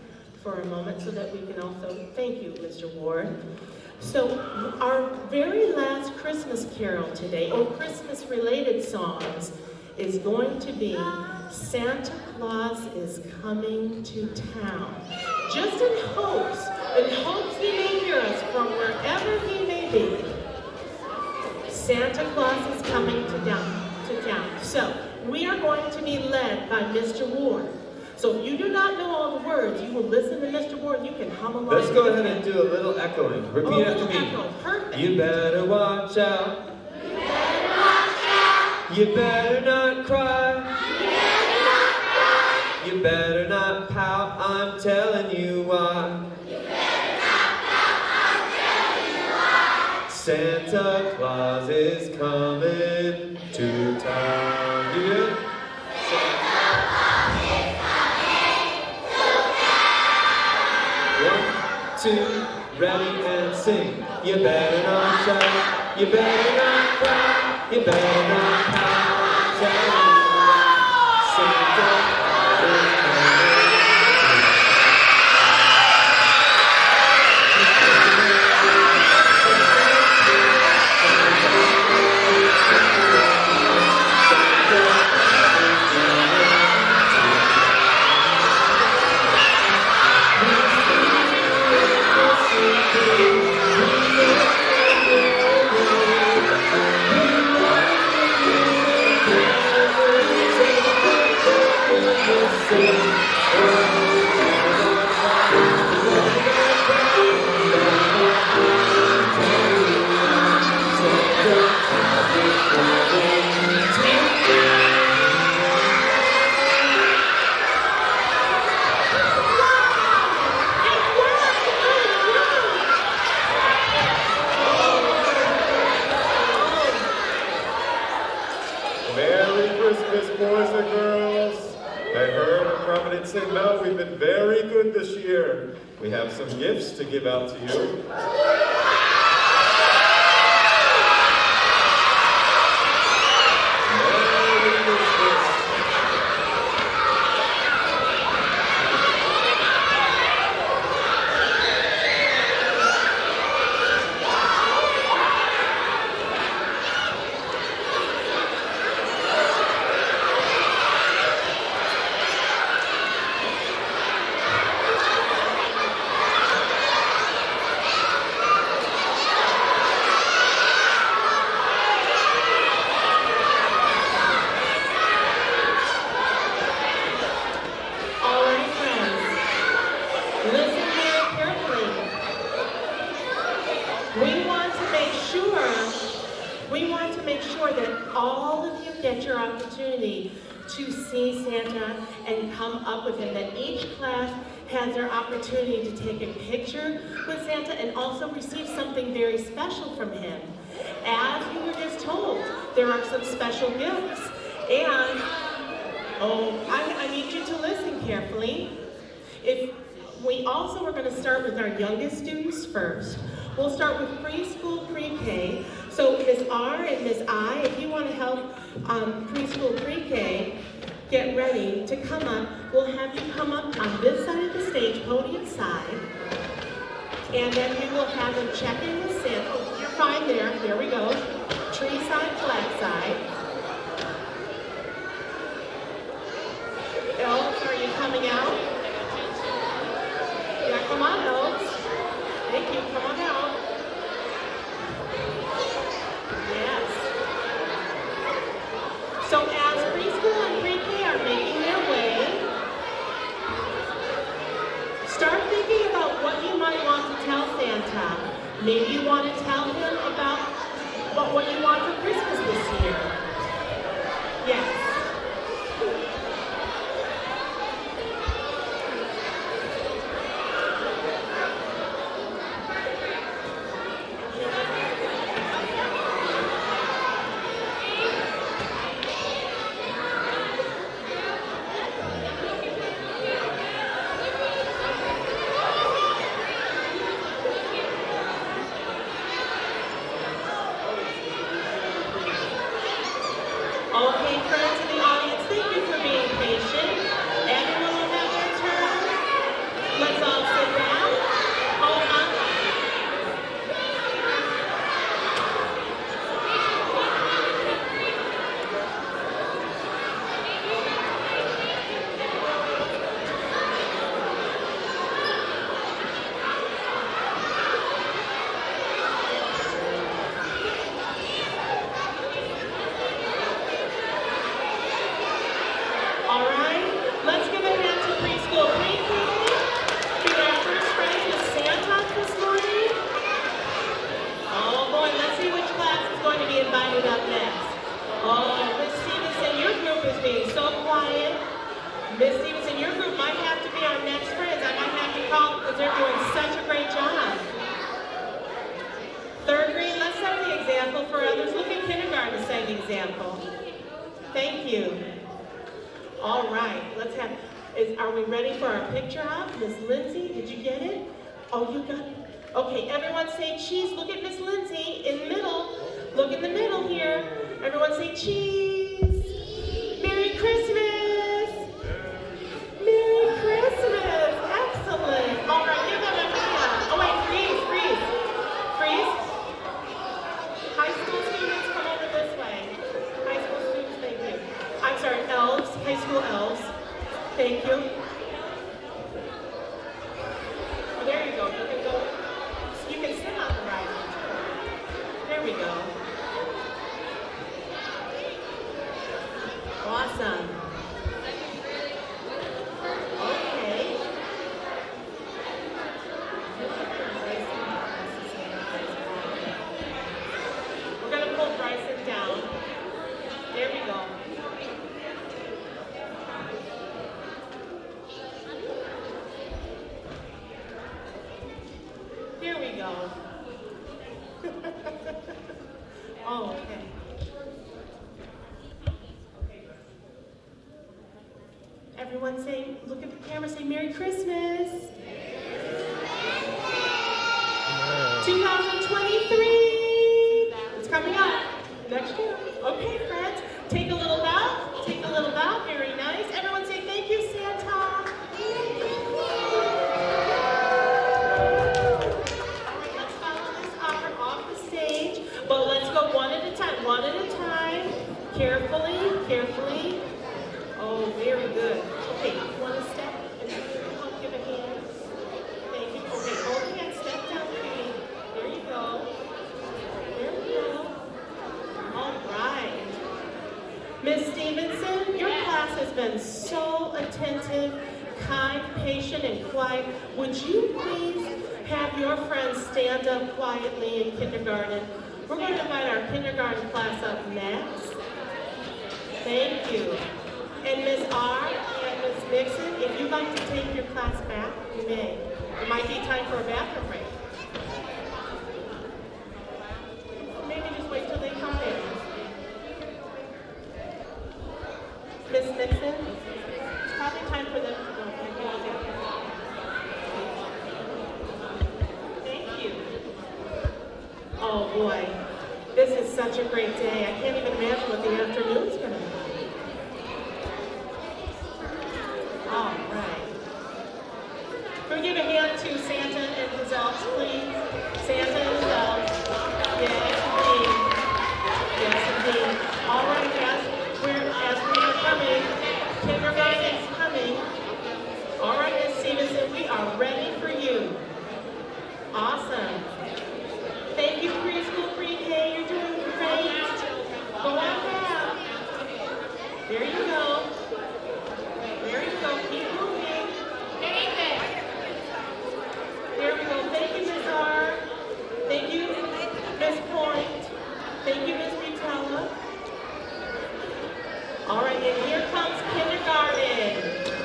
for a moment so that we can also, thank you, Mr. Ward. So our very last Christmas carol today, or Christmas-related songs, is going to be Santa Claus is Coming to Town. Just in hopes he may hear us from wherever he may be. Santa Claus is coming to town. So we are going to be led by Mr. Ward. So if you do not know all the words, you will listen to Mr. Ward and you can hum along. Let's go ahead and do a little echoing. Repeat after me. Echo. Perfect. You better watch out. You better watch out. You better not cry. You better not cry. You better not pout. I'm telling you why. You better not pout. I'm telling you why. Santa Claus is coming to town. You good? Two, ready and sing. You better not shout, you better not cry, you better not pout. Tell me why. Santa Claus is coming. Christmas, boys and girls. I heard at Providence St. Mel we've been very good this year. We have some gifts to give out to you. To see Santa and come up with him, that each class has their opportunity to take a picture with Santa and also receive something very special from him. As you were just told, there are some special gifts. And, I need you to listen carefully. We also are going to start with our youngest students first. We'll start with preschool pre-K. So Ms. R and Ms. I, if you want to help preschool pre-K get ready to come up, we'll have you come up on this side of the stage, podium side. And then we will have them check in with Santa. Oh, you're fine there. There we go. Tree side, flag side. Elves, are you coming out? Yeah, come on, elves. Thank you. Come on out. Yes. So as preschool and pre-K are making their way, start thinking about what you might want to tell Santa. Maybe you want to tell him about what you want for Christmas this year. Yes. Okay, friends in the audience, thank you for being patient. Everyone will have their turn. Let's all sit down. Hold on. All right, let's give a hand to preschool pre-K. Be our first friends with Santa this morning. Oh boy, let's see which class is going to be invited up next. Oh, Miss Stevenson, your group is being so quiet. Miss Stevenson, your group might have to be our next friends. I might have to call because they're doing such a great job. Third grade, let's set the example for others. Look at kindergarten to set the example. Thank you. All right, let's have, are we ready for our picture op? Miss Lindsay, did you get it? Oh, you got it? Okay, everyone say cheese. Look at Miss Lindsay in the middle. Look in the middle here. Everyone say cheese. Merry Christmas. Merry Christmas. Excellent. All right, give them a hand. Oh wait, freeze. Freeze. High school students, come over this way. High school students, thank you. I'm sorry, elves, high school elves. Thank you. Oh, there you go. You can go. You can sit on the right one too. There we go. Awesome. Okay. We're going to pull Bryson down. There we go. Here we go. Oh, okay. everyone say, look at the camera, say Merry Christmas. 2023. It's coming up next year. Okay, friends, take a little bow. Take a little bow. Very nice. Everyone say thank you, Santa. All right, let's follow this offer off the stage, but let's go one at a time. One at a time. Carefully, carefully. Oh, very good. Okay, you want to step and help give a hand? Thank you. Okay, hold hands, step down, please. There you go. There we go. All right. Miss Stevenson, your class has been so attentive, kind, patient, and quiet. Would you please have your friends stand up quietly in kindergarten? We're going to invite our kindergarten class up next. Thank you. And Ms. R and Ms. Nixon, if you'd like to take your class back, you may. It might be time for a bathroom break. Maybe just wait till they come in. Ms. Nixon, it's probably time for them to go. Thank you. Oh boy, this is such a great day. I can't even imagine what the afternoon's going to be. All right. Can we give a hand to Santa and his elves, please? Santa and his elves. Yes, indeed. Yes, indeed. All right, as we are coming, kindergarten is coming. All right, Miss Stevenson, we are ready for you. Awesome. Thank you, preschool, pre-K. You're doing great. Go on now. There you go. There you go. Keep moving. There we go. Thank you, Ms. R. Thank you, Ms. Point. Thank you, Ms. Rutella. All right, and here comes kindergarten.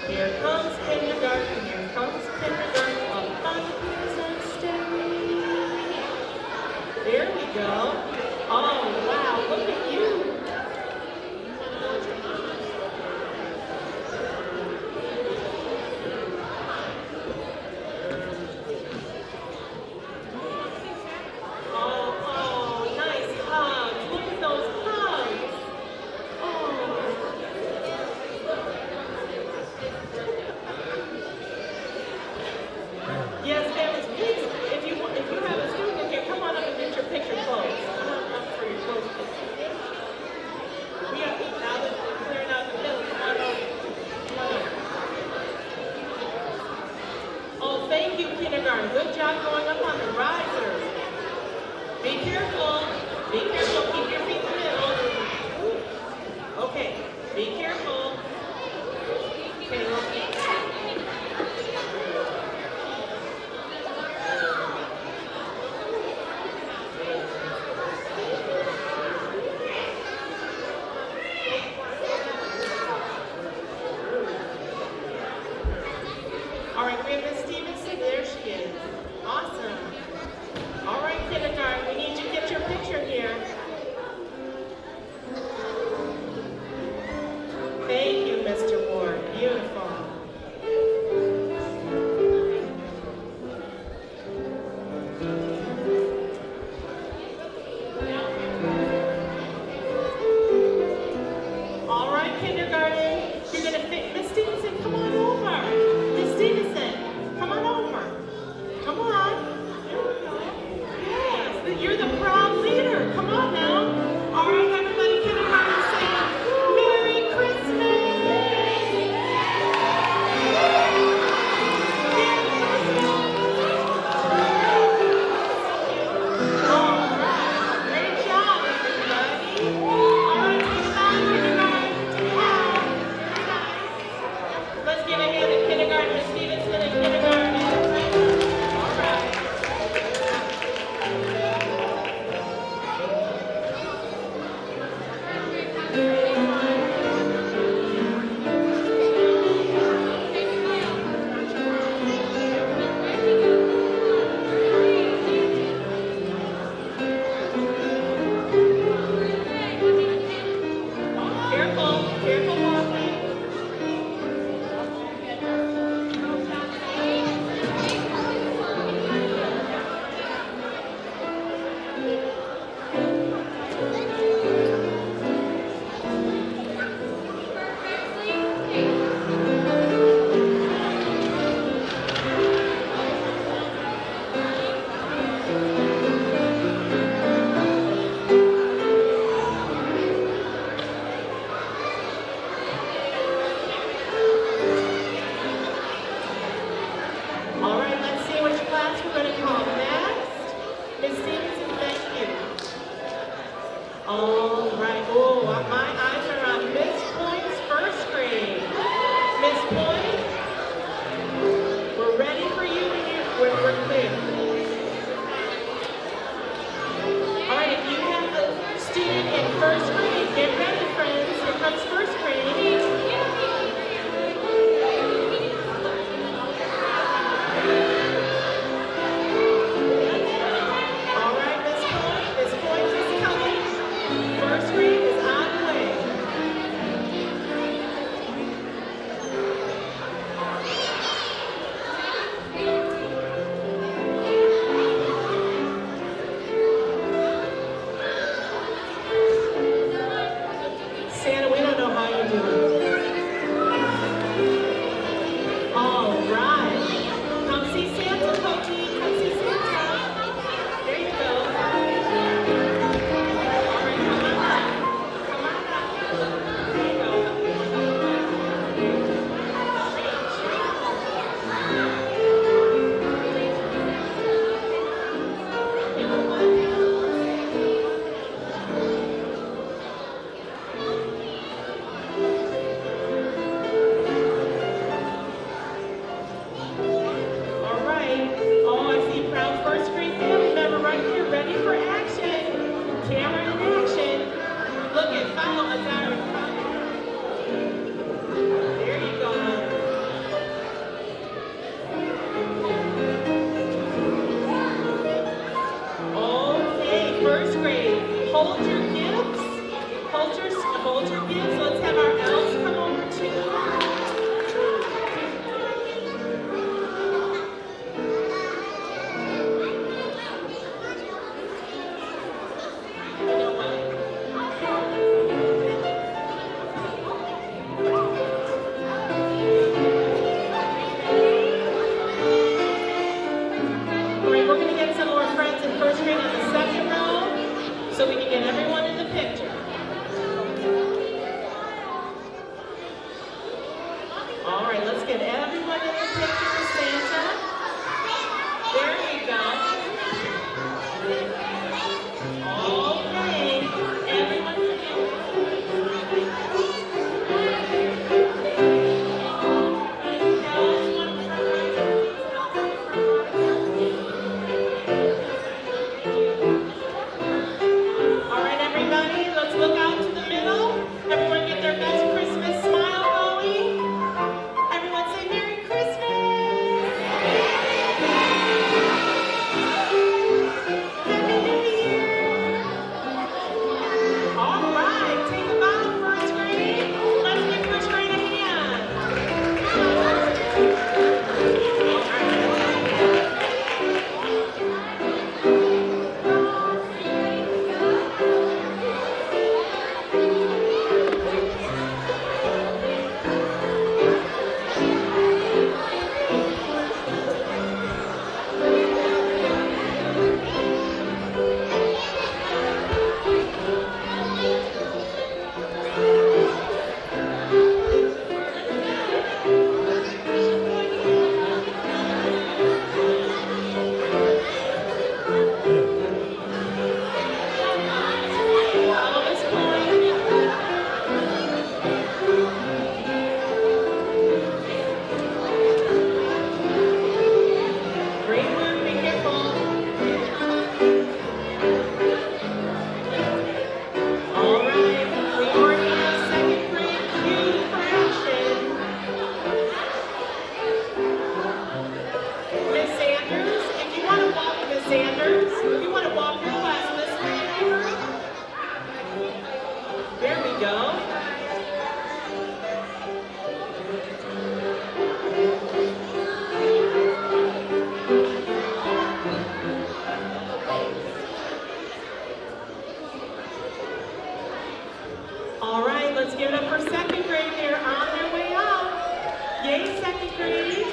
Here comes kindergarten. Here comes kindergarten. Up on the Pleasant Stage. There we go. Oh, wow. Look at you. Yes, parents, please, if you have a student in here, come on up and get your picture closed. gifts. Let's have our elves come over too. All right, we're going to get some more friends in first grade on the second row so we can get everyone in the picture. All right, let's get everyone in the picture with Santa. There we go. Okay, everyone's in. All right, everybody, let's look out to the middle. Everyone get their best Christmas smile going. Everyone say Merry Christmas! Happy New Year! All right, take a bow, first grade. Let's give first grade a hand. Elvis point. Great work, be careful. All right, we already have second grade cue for action. Miss Sanders, if you want to walk, Miss Sanders, if you want to walk your class this way over. There we go. All right, let's give it up for second grade. They're on their way up. Yay, second grade.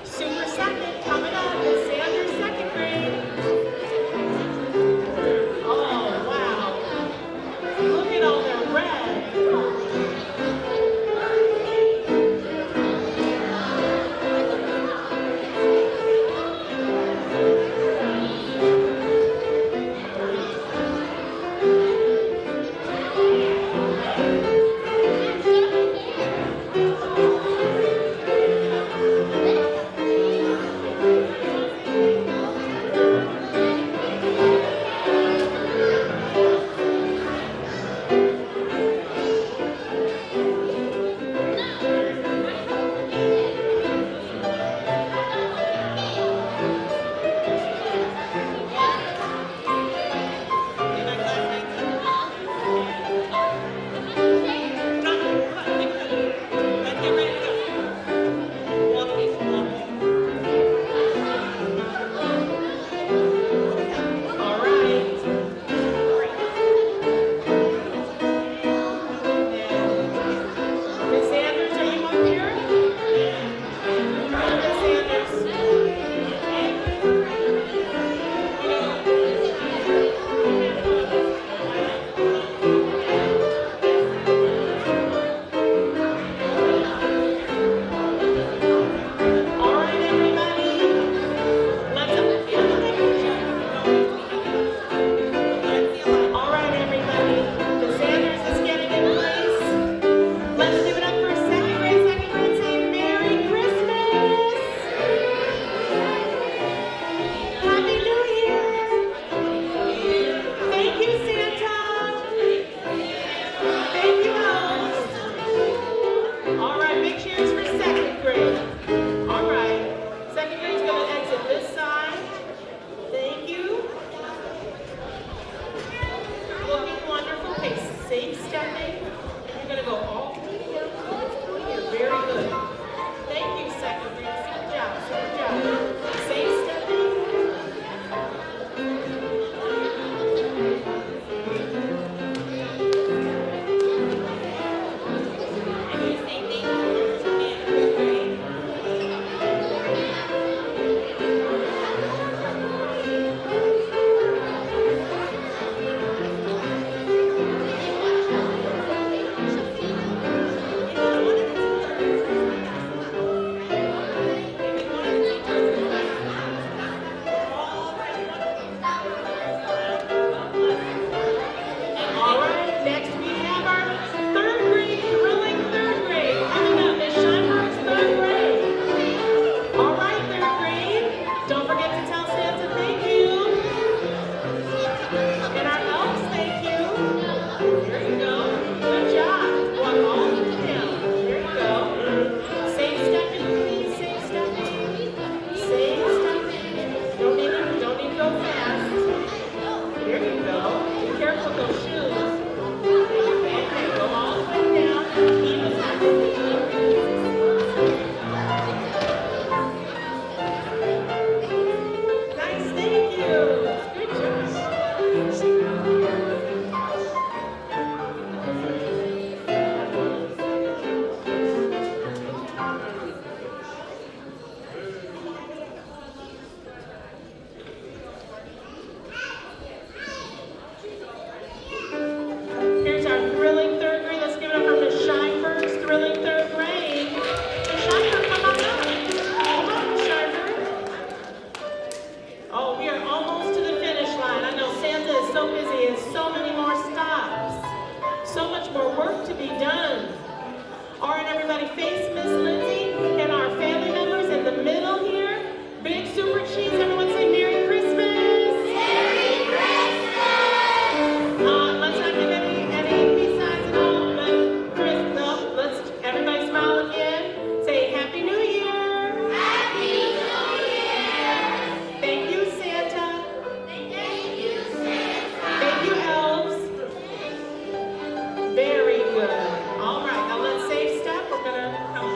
Super second coming up. Miss Sanders, second grade. Oh, wow. Look at all their red.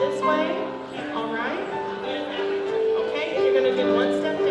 this way. All right? Okay, and you're going to do one step down.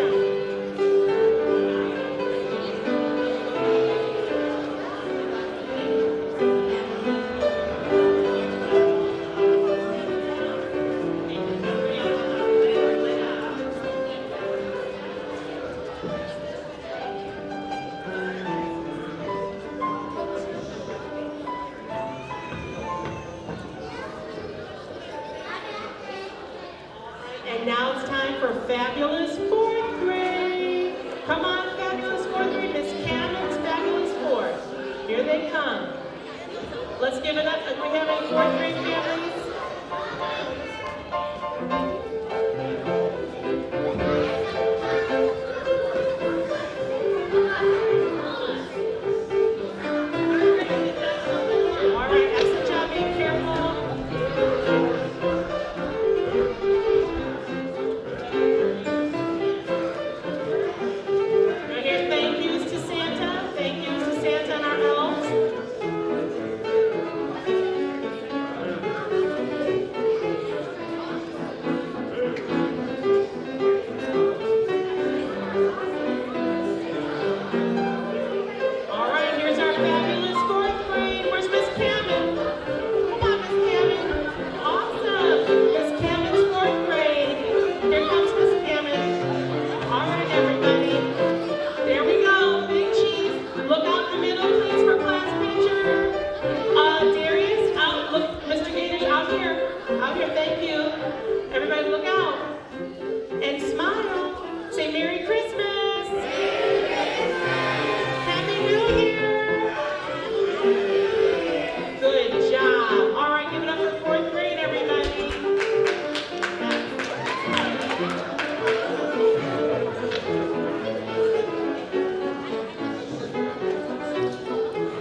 And now it's time for fabulous fourth grade. Come on, fabulous fourth grade. Miss Cannon's fabulous fourth. Here they come. Let's give it up. Do we have any fourth grade families? All right, excellent job. Be careful. Right here, thank yous to Santa. Thank yous to Santa and our elves. All right, here's our fabulous fourth grade. Where's Miss Cammon? Come on, Miss Cammon. Awesome. Miss Cammon's fourth grade. Here comes Miss Cammon. All right, everybody. There we go. Big cheese. Look out the middle, please, for class picture. Darius, out. Look, Mr. Gators, out here. Out here, thank you. Everybody look out. And smile. Say Merry Christmas. Happy New Year. Good job. All right, give it up for fourth grade, everybody.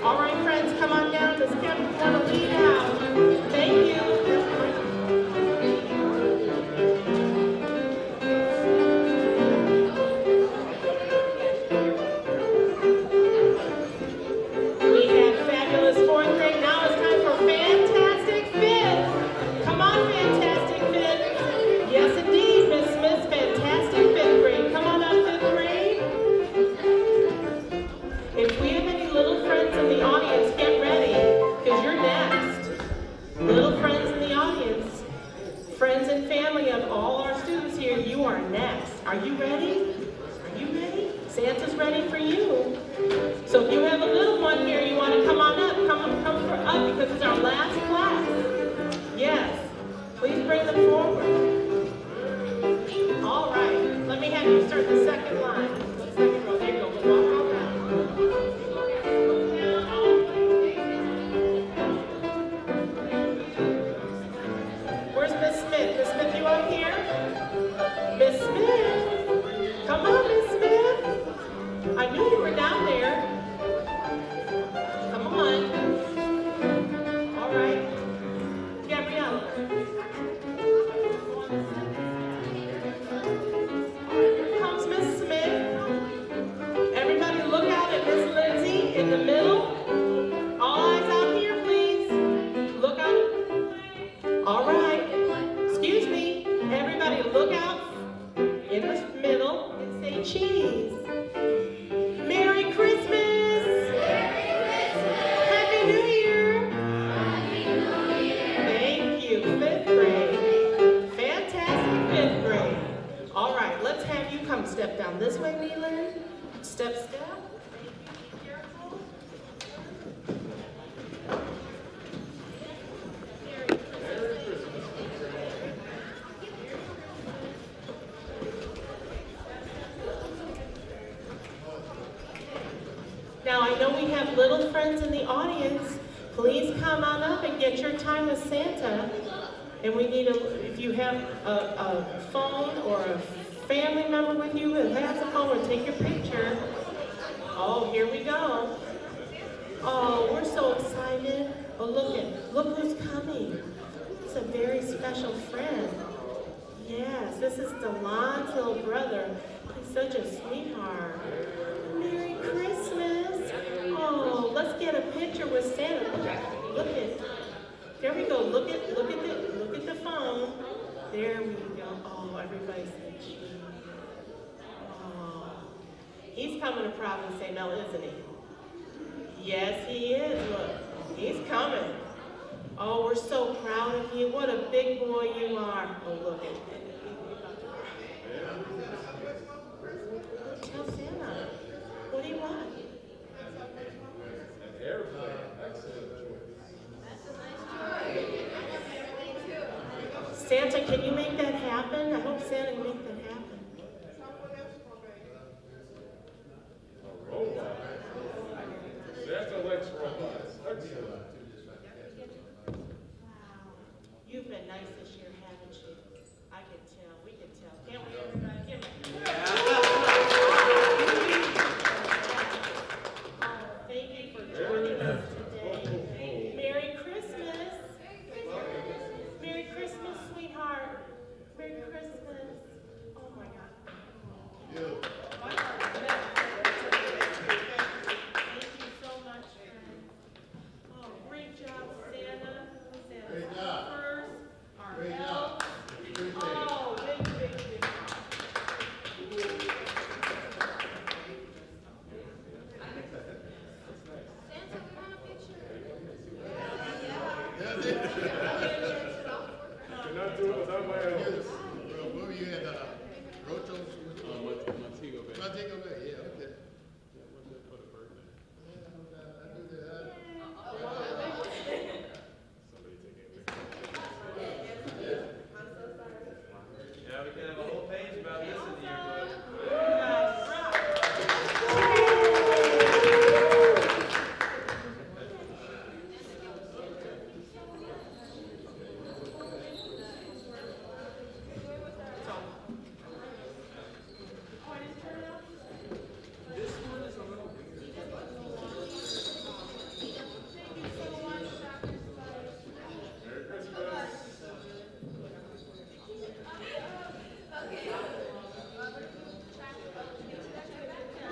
All right, friends, come on down. This campus want to lead out. Thank you. We have fabulous fourth grade. Now it's time for fantastic fifth. Come on, fantastic fifth. Yes, indeed, Miss Smith's fantastic fifth grade. Come on up, fifth grade. If we have any little friends in the audience, get ready, because you're next. Little friends in the audience, friends and family of all our students here, you are next. Are you ready? Are you ready? Santa's ready for you. So if you have a little one here, you want to come on up, come for up, because it's our last class. Yes, please bring them forward. All right, let me have you start the second line. Second row, there you go, we'll walk all down. Where's Miss Smith? Miss Smith, you up here? Miss Smith? Come on, Miss Smith. I knew you were down there. Come on. All right. Gabriella. Here comes Miss Smith. Everybody look out at Miss Lindsay in the middle. All eyes out here, please. Look out. All right. Excuse me. Everybody look out in the middle and say cheese. Merry Christmas. Happy New Year. Thank you. Fifth grade. Fantastic fifth grade. All right, let's have you come step down this way, Leland. Step, step. Thank you. Be careful. Now, I know we have little friends in the audience. Please come on up and get your time with Santa. And we need if you have a phone or a family member with you who has a phone, or take your picture. Oh, here we go. Oh, we're so excited. Oh, look who's coming. It's a very special friend. Yes, this is Delon's little brother. He's such a sweetheart. Merry Christmas. Oh, let's get a picture with Santa. Look at, there we go. Look at the phone. There we go. Oh, everybody said cheese. Oh. He's coming to Providence St. Mel, isn't he? Yes, he is. Look, he's coming. Oh, we're so proud of you. What a big boy you are. Oh, look at that. Tell Santa. What do you want? An airplane. Excellent choice. Santa, can you make that happen? I hope Santa can make that happen. A robot. Santa likes robots. Excellent. You've been nice this year, haven't you? I can tell. We can tell. Can't we, everybody? Can't we? Oh, thank you for joining us today. Merry Christmas. Merry Christmas, sweetheart. Merry Christmas. Oh my God. Thank you so much, friends. Oh, great job, Santa. Great job. Our Great help. job. Oh, big. Cannot do it without my help. Where were you at?